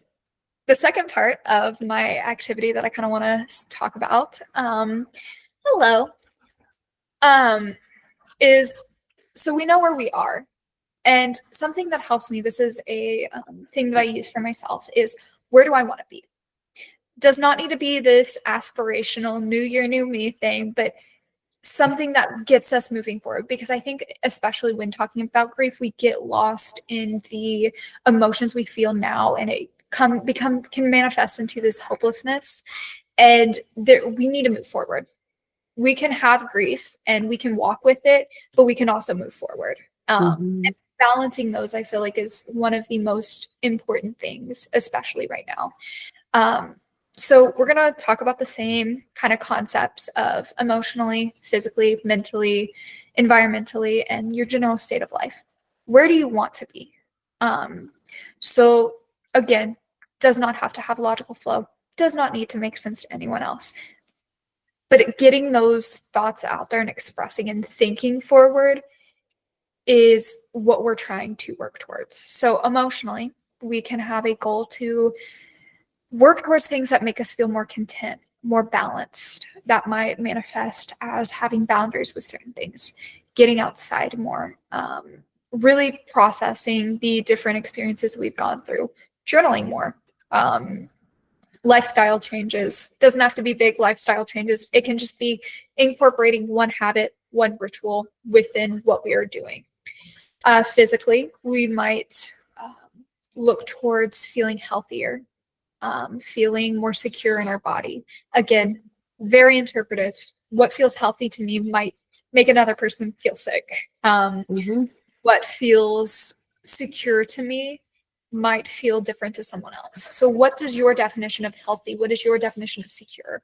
the second part of my activity that I kind of want to talk about, hello, um, is so we know where we are. And something that helps me, this is a thing that I use for myself, is where do I want to be? Does not need to be this aspirational new year, new me thing, but something that gets us moving forward. Because I think, especially when talking about grief, we get lost in the emotions we feel now, and it can manifest into this hopelessness. And we need to move forward. We can have grief and we can walk with it, but we can also move forward. Hmm. And balancing those, I feel like, is one of the most important things, especially right now. Um, so we're going to talk about the same kind of concepts of emotionally, physically, mentally, environmentally, and your general state of life. Where do you want to be? Um, so again, does not have to have a logical flow, does not need to make sense to anyone else. But getting those thoughts out there and expressing and thinking forward is what we're trying to work towards. So emotionally, we can have a goal to work towards things that make us feel more content, more balanced. That might manifest as having boundaries with certain things, getting outside more, really processing the different experiences we've gone through, journaling more, lifestyle changes. Doesn't have to be big lifestyle changes. It can just be incorporating one habit, one ritual within what we are doing. Physically, we might look towards feeling healthier, feeling more secure in our body. Again, very interpretive. What feels healthy to me might make another person feel sick. Mhm. What feels secure to me might feel different to someone else. So, what does your definition of healthy? What is your definition of secure?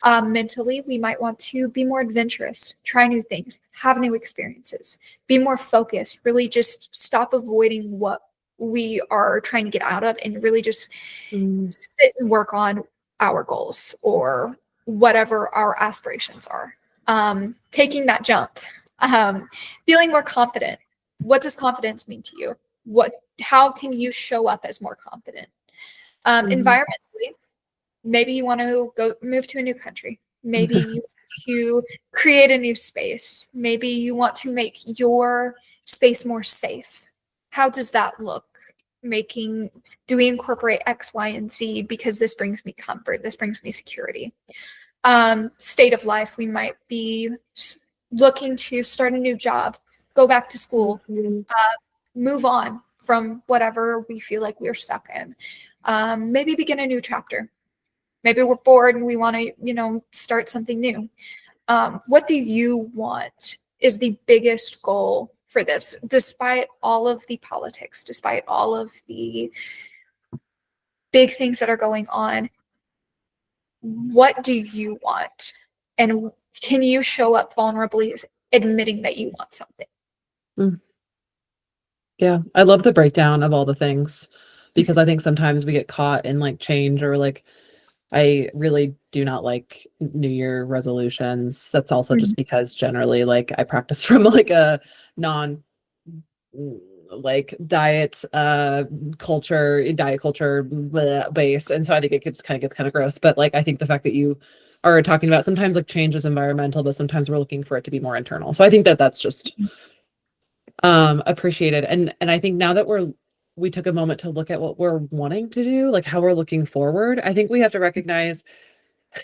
Mentally, we might want to be more adventurous, try new things, have new experiences, be more focused, really just stop avoiding what we are trying to get out of and really just Mm. sit and work on our goals or whatever our aspirations are. Taking that jump, feeling more confident. What does confidence mean to you? How can you show up as more confident? Mhm. Environmentally, maybe you want to go move to a new country. Maybe you want to create a new space. Maybe you want to make your space more safe. How does that look? Do we incorporate X, Y, and Z because this brings me comfort? This brings me security. State of life, we might be looking to start a new job, go back to school, Mhm. move on from whatever we feel like we're stuck in. Maybe begin a new chapter. Maybe we're bored and we want to, start something new. What do you want is the biggest goal for this, despite all of the politics, despite all of the big things that are going on? What do you want? And can you show up vulnerably admitting that you want something? Mm. Yeah, I love the breakdown of all the things because I think sometimes we get caught in like change or like I really do not like New Year resolutions. That's also Mhm. just because generally like I practice from like a non like diet culture based, and so I think it gets kind of gross, but like I think the fact that you are talking about sometimes like change is environmental but sometimes we're looking for it to be more internal, so I think that that's just appreciated. And I think now that we took a moment to look at what we're wanting to do, like how we're looking forward, I think we have to recognize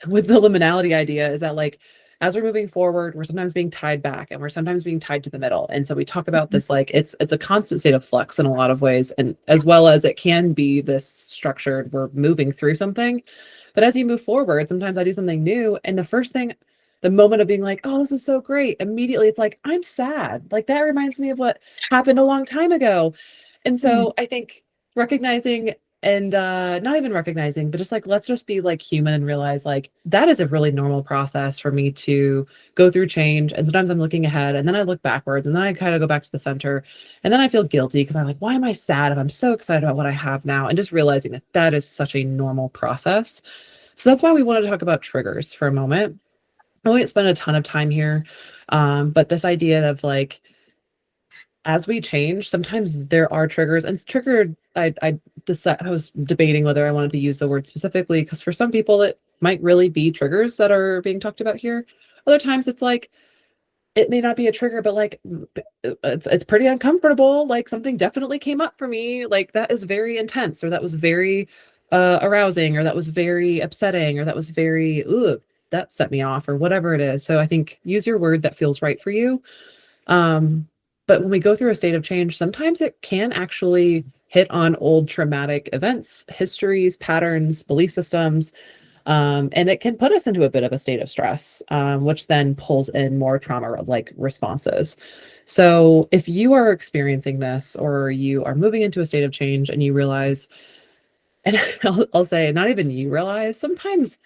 with the liminality idea is that like as we're moving forward, we're sometimes being tied back and we're sometimes being tied to the middle. And so we talk about this like it's a constant state of flux in a lot of ways, and as well as it can be this structured, we're moving through something. But as you move forward, sometimes I do something new, and the moment of being like, oh, this is so great, immediately it's like, I'm sad. Like that reminds me of what happened a long time ago. And Mhm. so I think recognizing and not even recognizing, but just like let's just be like human and realize like that is a really normal process for me to go through change. And sometimes I'm looking ahead and then I look backwards and then I kind of go back to the center and then I feel guilty because I'm like, why am I sad if I'm so excited about what I have now? And just realizing that that is such a normal process. So that's why we wanted to talk about triggers for a moment. I won't spend a ton of time here, but this idea of like as we change, sometimes there are triggers, and triggered. I was debating whether I wanted to use the word specifically because for some people it might really be triggers that are being talked about here. Other times it's like it may not be a trigger, but like it's pretty uncomfortable. Like something definitely came up for me. Like that is very intense, or that was very arousing, or that was very upsetting, or that was very ooh, that set me off, or whatever it is. So I think use your word that feels right for you. But when we go through a state of change, sometimes it can actually hit on old traumatic events, histories, patterns, belief systems, and it can put us into a bit of a state of stress, which then pulls in more trauma like responses. So if you are experiencing this or you are moving into a state of change and you realize, and I'll say, not even you realize, sometimes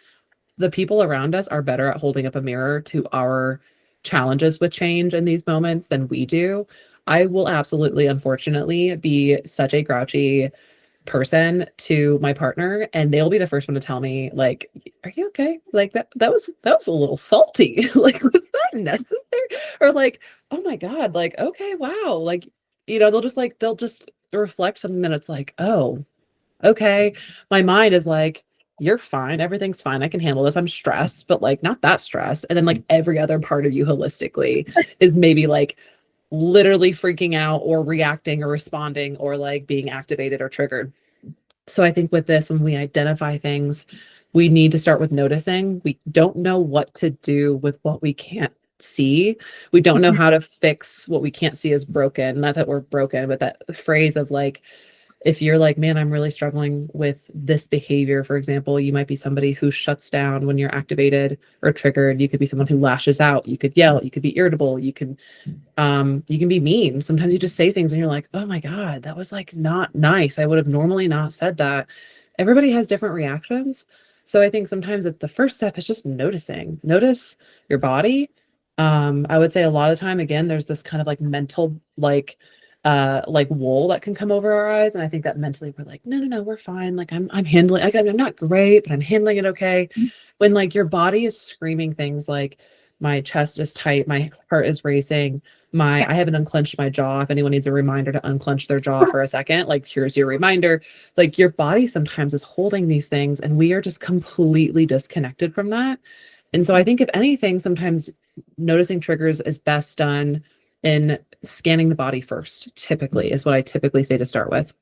the people around us are better at holding up a mirror to our challenges with change in these moments than we do. I will absolutely, unfortunately, be such a grouchy, person to my partner, and they'll be the first one to tell me, like, are you okay? Like that was a little salty. Like, was that necessary? Or like, oh my God, like, okay, wow. Like, they'll just reflect something that it's like, oh, okay. My mind is like, you're fine. Everything's fine. I can handle this. I'm stressed, but like not that stressed. And then like every other part of you holistically is maybe like literally freaking out or reacting or responding or like being activated or triggered. So I think with this, when we identify things, we need to start with noticing. We don't know what to do with what we can't see. We don't know Mhm. how to fix what we can't see as broken. Not that we're broken, but that phrase of like, if you're like, man, I'm really struggling with this behavior, for example, you might be somebody who shuts down when you're activated or triggered. You could be someone who lashes out. You could yell. You could be irritable. You can be mean. Sometimes you just say things and you're like, oh my God, that was like not nice. I would have normally not said that. Everybody has different reactions. So I think sometimes the first step is just noticing. Notice your body. I would say a lot of time, again, there's this kind of like mental like wool that can come over our eyes. And I think that mentally we're like, no, no, no, we're fine. Like I'm handling, like I'm not great, but I'm handling it okay. When like your body is screaming things like my chest is tight, my heart is racing, Yeah. I haven't unclenched my jaw. If anyone needs a reminder to unclench their jaw for a second, like here's your reminder. Like your body sometimes is holding these things and we are just completely disconnected from that. And so I think if anything, sometimes noticing triggers is best done in scanning the body first, typically, is what I typically say to start with.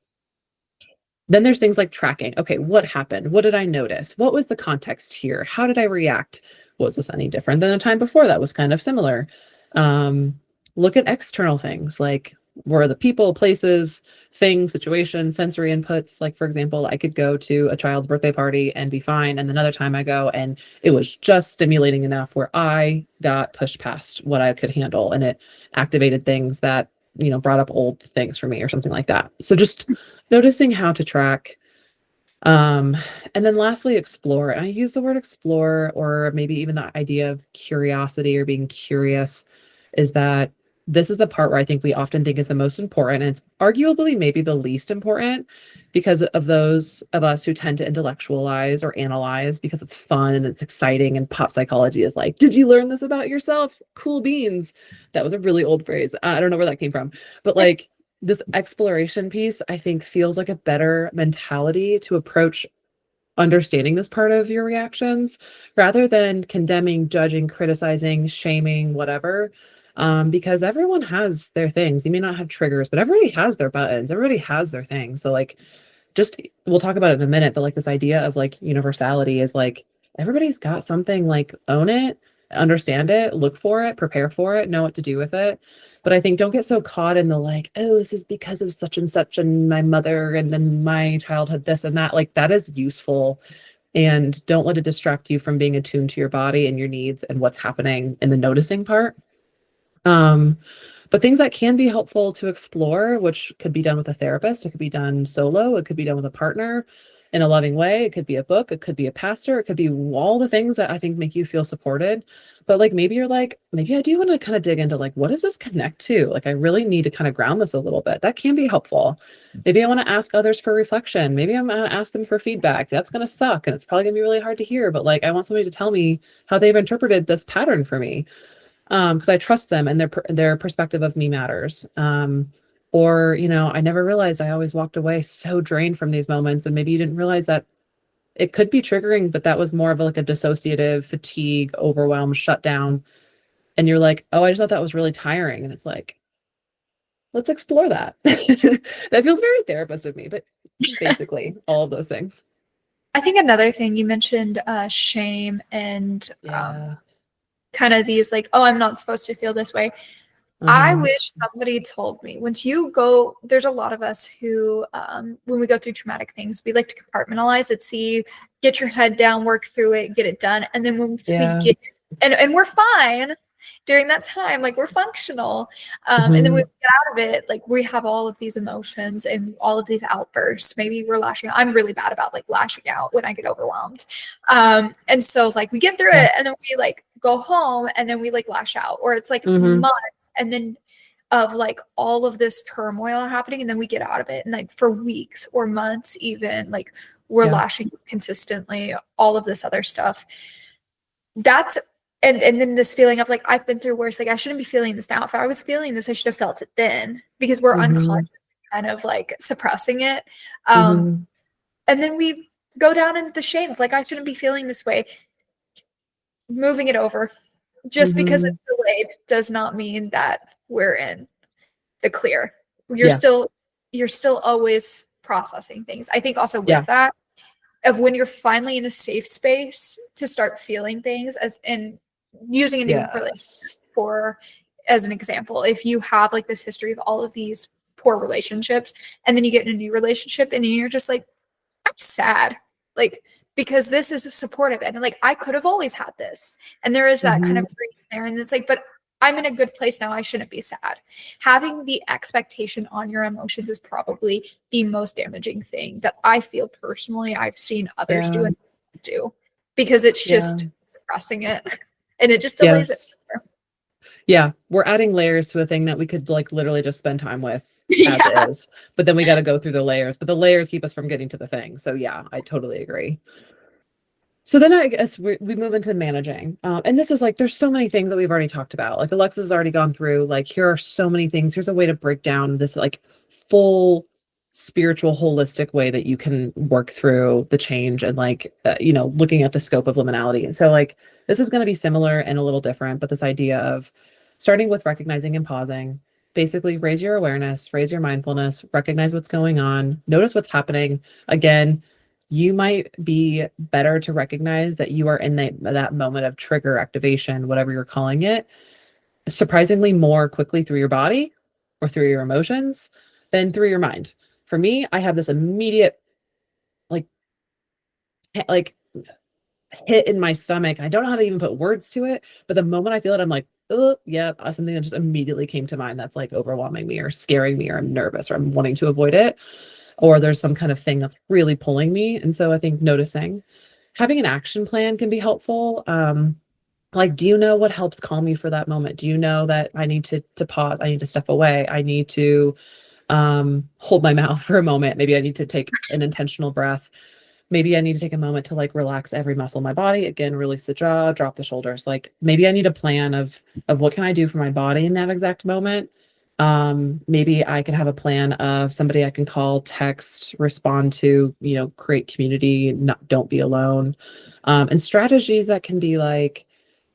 Then there's things like tracking. Okay, what happened? What did I notice? What was the context here? How did I react? Was this any different than a time before that was kind of similar? Um, Look at external things like were the people, places, things, situations, sensory inputs. Like, for example, I could go to a child's birthday party and be fine. And another time I go and it was just stimulating enough where I got pushed past what I could handle and it activated things that, brought up old things for me or something like that. So just noticing how to track. Um, and then lastly, explore. And I use the word explore, or maybe even the idea of curiosity or being curious, is that this is the part where I think we often think is the most important. And it's arguably maybe the least important because of those of us who tend to intellectualize or analyze because it's fun and it's exciting. And pop psychology is like, did you learn this about yourself? Cool beans. That was a really old phrase. I don't know where that came from, but like, this exploration piece, I think, feels like a better mentality to approach understanding this part of your reactions rather than condemning, judging, criticizing, shaming, whatever. Because everyone has their things. You may not have triggers, but everybody has their buttons. Everybody has their things. So, like, just we'll talk about it in a minute, but like this idea of like universality is like everybody's got something, like own it, understand it, look for it, prepare for it, know what to do with it. But I think don't get so caught in the like, oh, this is because of such and such and my mother and then my childhood, this and that. Like that is useful. And don't let it distract you from being attuned to your body and your needs and what's happening in the noticing part. Um, but things that can be helpful to explore, which could be done with a therapist, it could be done solo, it could be done with a partner in a loving way, it could be a book, it could be a pastor, it could be all the things that I think make you feel supported. But like maybe you're like, maybe I do want to kind of dig into like, what does this connect to? Like, I really need to kind of ground this a little bit. That can be helpful. Maybe I want to ask others for reflection. Maybe I'm going to ask them for feedback. That's going to suck and it's probably going to be really hard to hear, but like, I want somebody to tell me how they've interpreted this pattern for me, because I trust them and their perspective of me matters. Or, I never realized I always walked away so drained from these moments. And maybe you didn't realize that it could be triggering, but that was more of like a dissociative fatigue, overwhelm, shutdown. And you're like, oh, I just thought that was really tiring. And it's like, let's explore that. That feels very therapist of me, but basically all of those things. I think another thing you mentioned, shame and Yeah. kind of these like, oh, I'm not supposed to feel this way. I Uh-huh. wish somebody told me. Once you go, there's a lot of us who, when we go through traumatic things, we like to compartmentalize it. See, get your head down, work through it, get it done, and then once we Yeah. get, and we're fine during that time, like we're functional, and then we Hmm. get out of it, like we have all of these emotions and all of these outbursts. Maybe we're lashing out. I'm really bad about like lashing out when I get overwhelmed, and so like we get through Yeah. it, and then we like go home, and then we like lash out, or it's like Hmm. months and then of like all of this turmoil happening, and then we get out of it, and like for weeks or months even, like we're Yeah. lashing consistently, all of this other stuff. That's and then this feeling of like I've been through worse, like I shouldn't be feeling this now. If I was feeling this, I should have felt it then, because we're Mm-hmm. unconscious kind of like suppressing it. um Mm-hmm. and then we go down in the shame of like I shouldn't be feeling this way. Moving it over, just because Mm-hmm. it's delayed does not mean that we're in the clear. you're Yeah. still you're still always processing things. I think also Yeah. with that, of when you're finally in a safe space to start feeling things, as in using a new relationship Yes. for as an example, if you have like this history of all of these poor relationships, and then you get in a new relationship and you're just like, I'm sad, like, because this is supportive, and like I could have always had this, and there is that kind Mm-hmm. of grief there, and it's like, but I'm in a good place now, I shouldn't be sad. Having the expectation on your emotions is probably the most damaging thing that I feel personally I've seen others do Yeah. and do, because it's Yeah. just suppressing it and it just delays it. Yes. Yeah. We're adding layers to a thing that we could like literally just spend time with as Yeah. is. But then we got to go through the layers. But the layers keep us from getting to the thing. So yeah, I totally agree. So then I guess we move into managing. And this is like, there's so many things that we've already talked about. Like Alexa's has already gone through, like, here are so many things. Here's a way to break down this like full spiritual, holistic way that you can work through the change and like, looking at the scope of liminality. And so like, this is going to be similar and a little different, but this idea of starting with recognizing and pausing, basically raise your awareness, raise your mindfulness, recognize what's going on, notice what's happening. Again, you might be better to recognize that you are in that moment of trigger activation, whatever you're calling it, surprisingly more quickly through your body or through your emotions than through your mind. For me, I have this immediate like like hit in my stomach. I don't know how to even put words to it, but the moment I feel it, I'm like, oh, yeah, something that just immediately came to mind that's like overwhelming me or scaring me or I'm nervous or I'm wanting to avoid it or there's some kind of thing that's really pulling me. And so I think noticing, having an action plan can be helpful. Like, do you know what helps calm you for that moment? Do you know that I need to pause? I need to step away. I need to hold my mouth for a moment. Maybe I need to take an intentional breath. Maybe I need to take a moment to like relax every muscle in my body. Again, release the jaw, drop the shoulders. Like maybe I need a plan of what can I do for my body in that exact moment. Maybe I can have a plan of somebody I can call, text, respond to, create community, not don't be alone. And strategies that can be like,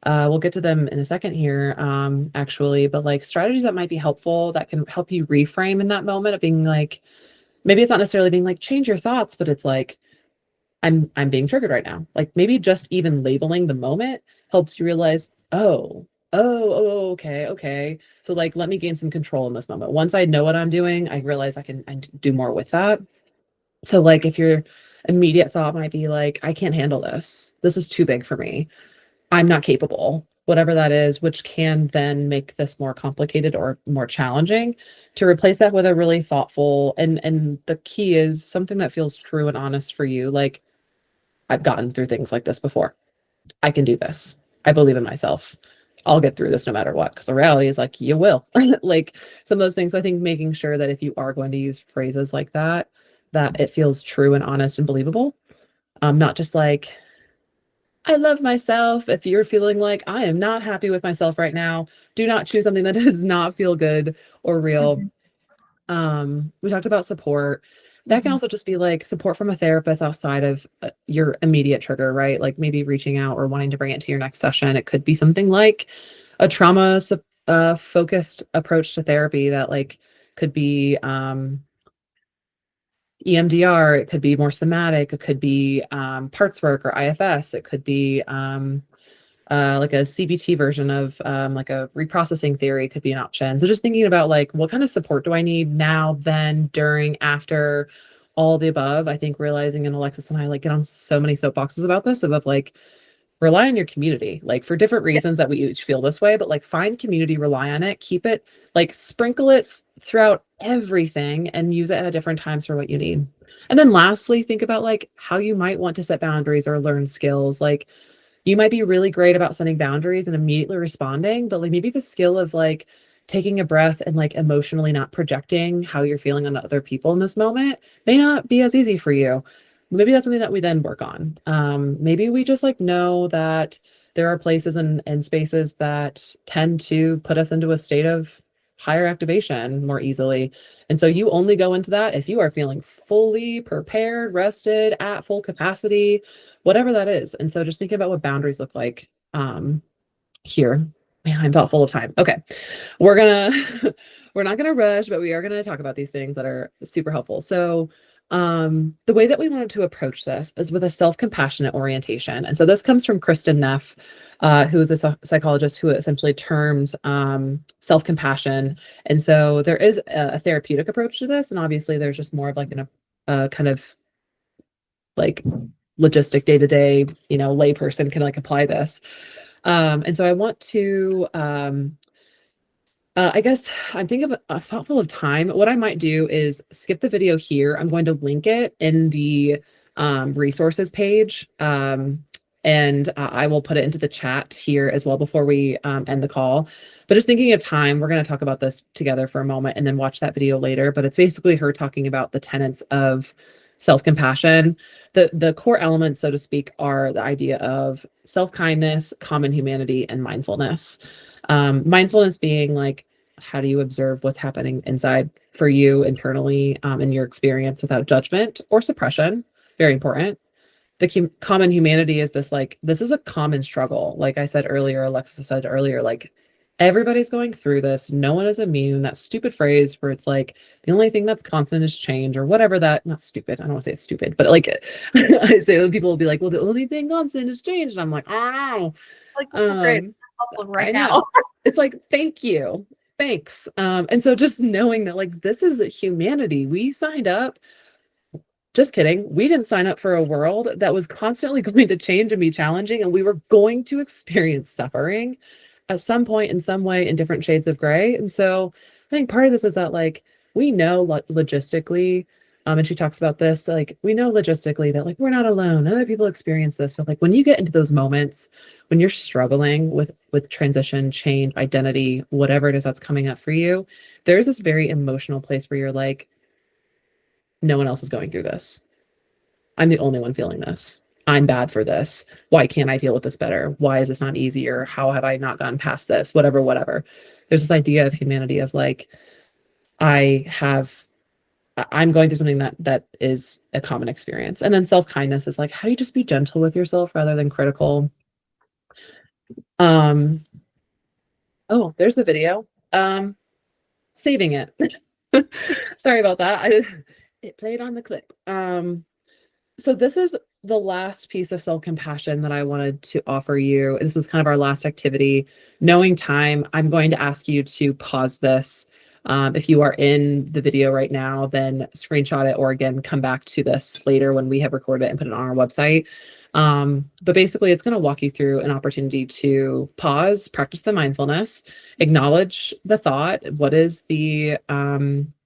we'll get to them in a second here, actually, but like strategies that might be helpful that can help you reframe in that moment of being like, maybe it's not necessarily being like, change your thoughts, but it's like, I'm being triggered right now. Like maybe just even labeling the moment helps you realize, okay, okay. So like, let me gain some control in this moment. Once I know what I'm doing, I realize I do more with that. So like, if your immediate thought might be like, I can't handle this. This is too big for me. I'm not capable, whatever that is, which can then make this more complicated or more challenging. To replace that with a really thoughtful and the key is something that feels true and honest for you. Like, I've gotten through things like this before. I can do this. I believe in myself. I'll get through this no matter what. Because the reality is like, you will. Like some of those things. So I think making sure that if you are going to use phrases like that, that it feels true and honest and believable. Not just like, I love myself. If you're feeling like I am not happy with myself right now, do not choose something that does not feel good or real. Mhm. We talked about support. That can Mhm. also just be like support from a therapist outside of your immediate trigger, right? Like maybe reaching out or wanting to bring it to your next session. It could be something like a trauma focused approach to therapy that like could be EMDR, it could be more somatic, it could be parts work or IFS, it could be like a CBT version of like a reprocessing theory could be an option. So just thinking about like what kind of support do I need now, then, during, after, all the above. I think realizing, and Alexis and I like get on so many soapboxes about this of like rely on your community, like for different Yes. reasons that we each feel this way, but like find community, rely on it, keep it, like sprinkle it throughout everything and use it at different times for what you need. And then lastly, think about like how you might want to set boundaries or learn skills. Like you might be really great about setting boundaries and immediately responding, but like maybe the skill of like taking a breath and like emotionally not projecting how you're feeling on other people in this moment may not be as easy for you. Maybe that's something that we then work on. Maybe we just like know that there are places and spaces that tend to put us into a state of higher activation more easily. And so you only go into that if you are feeling fully prepared, rested, at full capacity, whatever that is. And so just thinking about what boundaries look like here. Man, I'm about full of time. Okay. We're gonna we're not gonna rush, but we are gonna talk about these things that are super helpful. So the way that we wanted to approach this is with a self-compassionate orientation. And so this comes from Kristen Neff, who is a psychologist who essentially terms self-compassion. And so there is a therapeutic approach to this, and obviously there's just more of like a kind of like logistic day-to-day, layperson can like apply this. And so I want to I guess I'm thinking of a thoughtful of time. What I might do is skip the video here. I'm going to link it in the resources page. And I will put it into the chat here as well before we end the call. But just thinking of time, we're going to talk about this together for a moment and then watch that video later. But it's basically her talking about the tenets of self-compassion. The core elements, so to speak, are the idea of self-kindness, common humanity, and mindfulness. Mindfulness being like, how do you observe what's happening inside for you internally in your experience without judgment or suppression? Very important. The common humanity is this like, this is a common struggle. Like I said earlier, Alexis said earlier, like everybody's going through this. No one is immune. That stupid phrase where it's like the only thing that's constant is change or whatever that, not stupid. I don't want to say it's stupid, but like I say people will be like, well, the only thing constant is change. And I'm like, oh, Like, that's so great. It's helpful I right now. know. It's like, thank you. Thanks. And so just knowing that like this is humanity. We signed up. Just kidding. We didn't sign up for a world that was constantly going to change and be challenging, and we were going to experience suffering at some point in some way in different shades of gray. And so I think part of this is that like we know logistically, and she talks about this, like we know logistically that like we're not alone. Other people experience this, but like when you get into those moments when you're struggling with transition, change, identity, whatever it is that's coming up for you, there's this very emotional place where you're like, no one else is going through this. I'm the only one feeling this. I'm bad for this. Why can't I deal with this better? Why is this not easier? How have I not gone past this? Whatever, whatever. There's this idea of humanity of like, I have I'm going through something that is a common experience. And then self-kindness is like, how do you just be gentle with yourself rather than critical? Um, oh, there's the video. Saving it. Sorry about that. It played on the clip. So this is the last piece of self-compassion that I wanted to offer you. This was kind of our last activity. Knowing time, I'm going to ask you to pause this. If you are in the video right now, then screenshot it or again, come back to this later when we have recorded it and put it on our website. But basically it's going to walk you through an opportunity to pause, practice the mindfulness, acknowledge the thought. What is the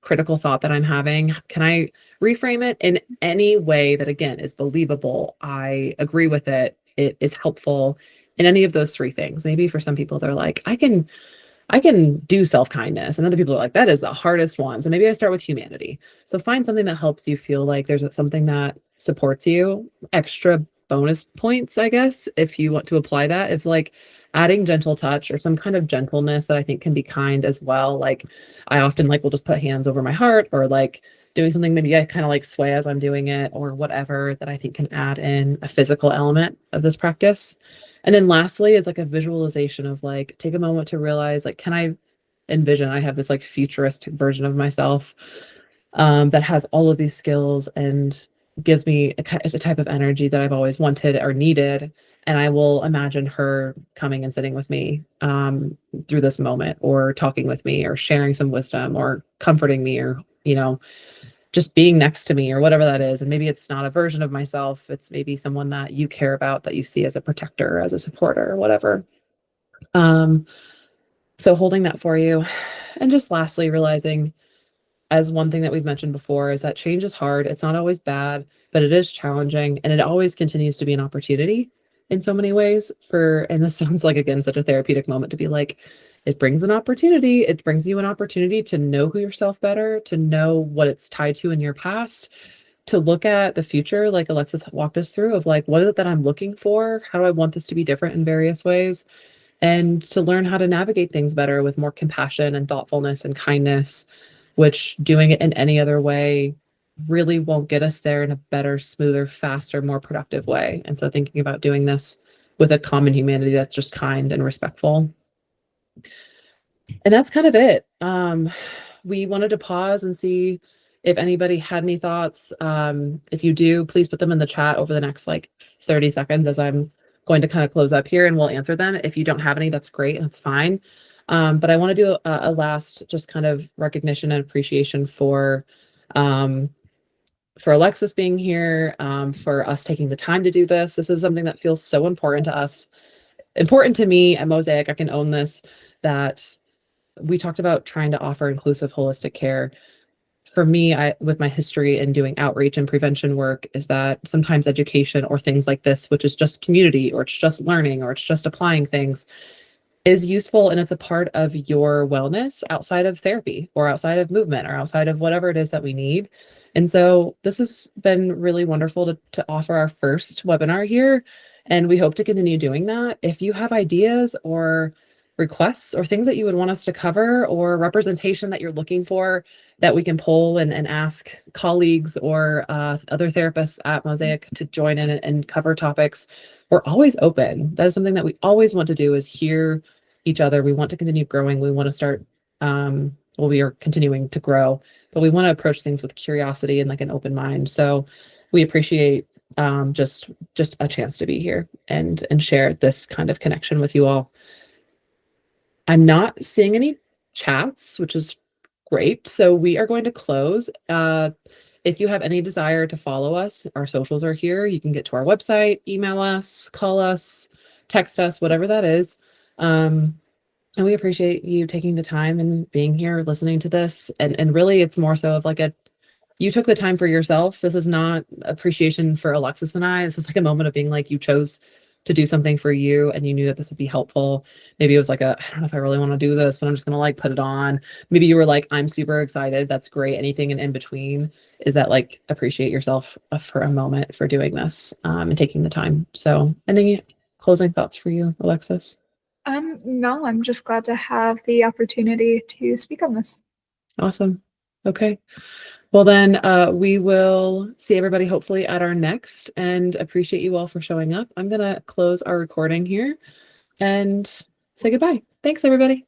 critical thought that I'm having? Can I reframe it in any way that again is believable? I agree with it. It is helpful in any of those three things. Maybe for some people, they're like, I can do self-kindness. And other people are like, that is the hardest one. So maybe I start with humanity. So find something that helps you feel like there's something that supports you. Extra bonus points, I guess, if you want to apply that. It's like adding gentle touch or some kind of gentleness that I think can be kind as well. Like I often like will just put hands over my heart or like doing something, maybe I kind of like sway as I'm doing it or whatever that I think can add in a physical element of this practice. And then lastly is like a visualization of like, take a moment to realize like, can I envision I have this like futuristic version of myself that has all of these skills and gives me a type of energy that I've always wanted or needed. And I will imagine her coming and sitting with me through this moment or talking with me or sharing some wisdom or comforting me or, just being next to me or whatever that is. And maybe it's not a version of myself. It's maybe someone that you care about, that you see as a protector, as a supporter, or whatever. Um, so holding that for you. And just lastly, realizing as one thing that we've mentioned before is that change is hard. It's not always bad, but it is challenging and it always continues to be an opportunity. in so many ways and this sounds like, again, such a therapeutic moment to be like, it brings an opportunity. It brings you an opportunity to know who yourself better, to know what it's tied to in your past, to look at the future, like Alexis walked us through, of like, what is it that I'm looking for? How do I want this to be different in various ways? And to learn how to navigate things better with more compassion and thoughtfulness and kindness, which doing it in any other way really won't get us there in a better, smoother, faster, more productive way. And so thinking about doing this with a common humanity that's just kind and respectful. And that's kind of it. We wanted to pause and see if anybody had any thoughts. If you do, please put them in the chat over the next like 30 seconds as I'm going to kind of close up here, and we'll answer them. If you don't have any, that's great. That's fine. But I want to do a last just kind of recognition and appreciation for Alexis being here, for us taking the time to do this. This is something that feels so important to us, important to me at Mosaic. I can own this, that we talked about trying to offer inclusive, holistic care. For me, with my history in doing outreach and prevention work, is that sometimes education or things like this, which is just community, or it's just learning, or it's just applying things, is useful, and it's a part of your wellness outside of therapy or outside of movement or outside of whatever it is that we need. And so this has been really wonderful to offer our first webinar here, and we hope to continue doing that. If you have ideas or requests or things that you would want us to cover, or representation that you're looking for that we can pull and ask colleagues or other therapists at Mosaic to join in and cover topics, we're always open. That is something that we always want to do, is hear each other. We want to continue growing. We want to start, well, we are continuing to grow, but we want to approach things with curiosity and like an open mind. So we appreciate just a chance to be here and share this kind of connection with you all. I'm not seeing any chats, which is great. So we are going to close. If you have any desire to follow us, our socials are here. You can get to our website, email us, call us, text us, whatever that is. And we appreciate you taking the time and being here, listening to this. And really, it's more so of like you took the time for yourself. This is not appreciation for Alexis and I. This is like a moment of being like, you chose to do something for you and you knew that this would be helpful. Maybe it was like I don't know if I really want to do this, but I'm just going to like put it on. Maybe you were like, I'm super excited. That's great. Anything in between is that like, appreciate yourself for a moment for doing this and taking the time. So any closing thoughts for you, Alexis? No, I'm just glad to have the opportunity to speak on this. Awesome. Okay. Well, then we will see everybody hopefully at our next, and appreciate you all for showing up. I'm going to close our recording here and say goodbye. Thanks, everybody.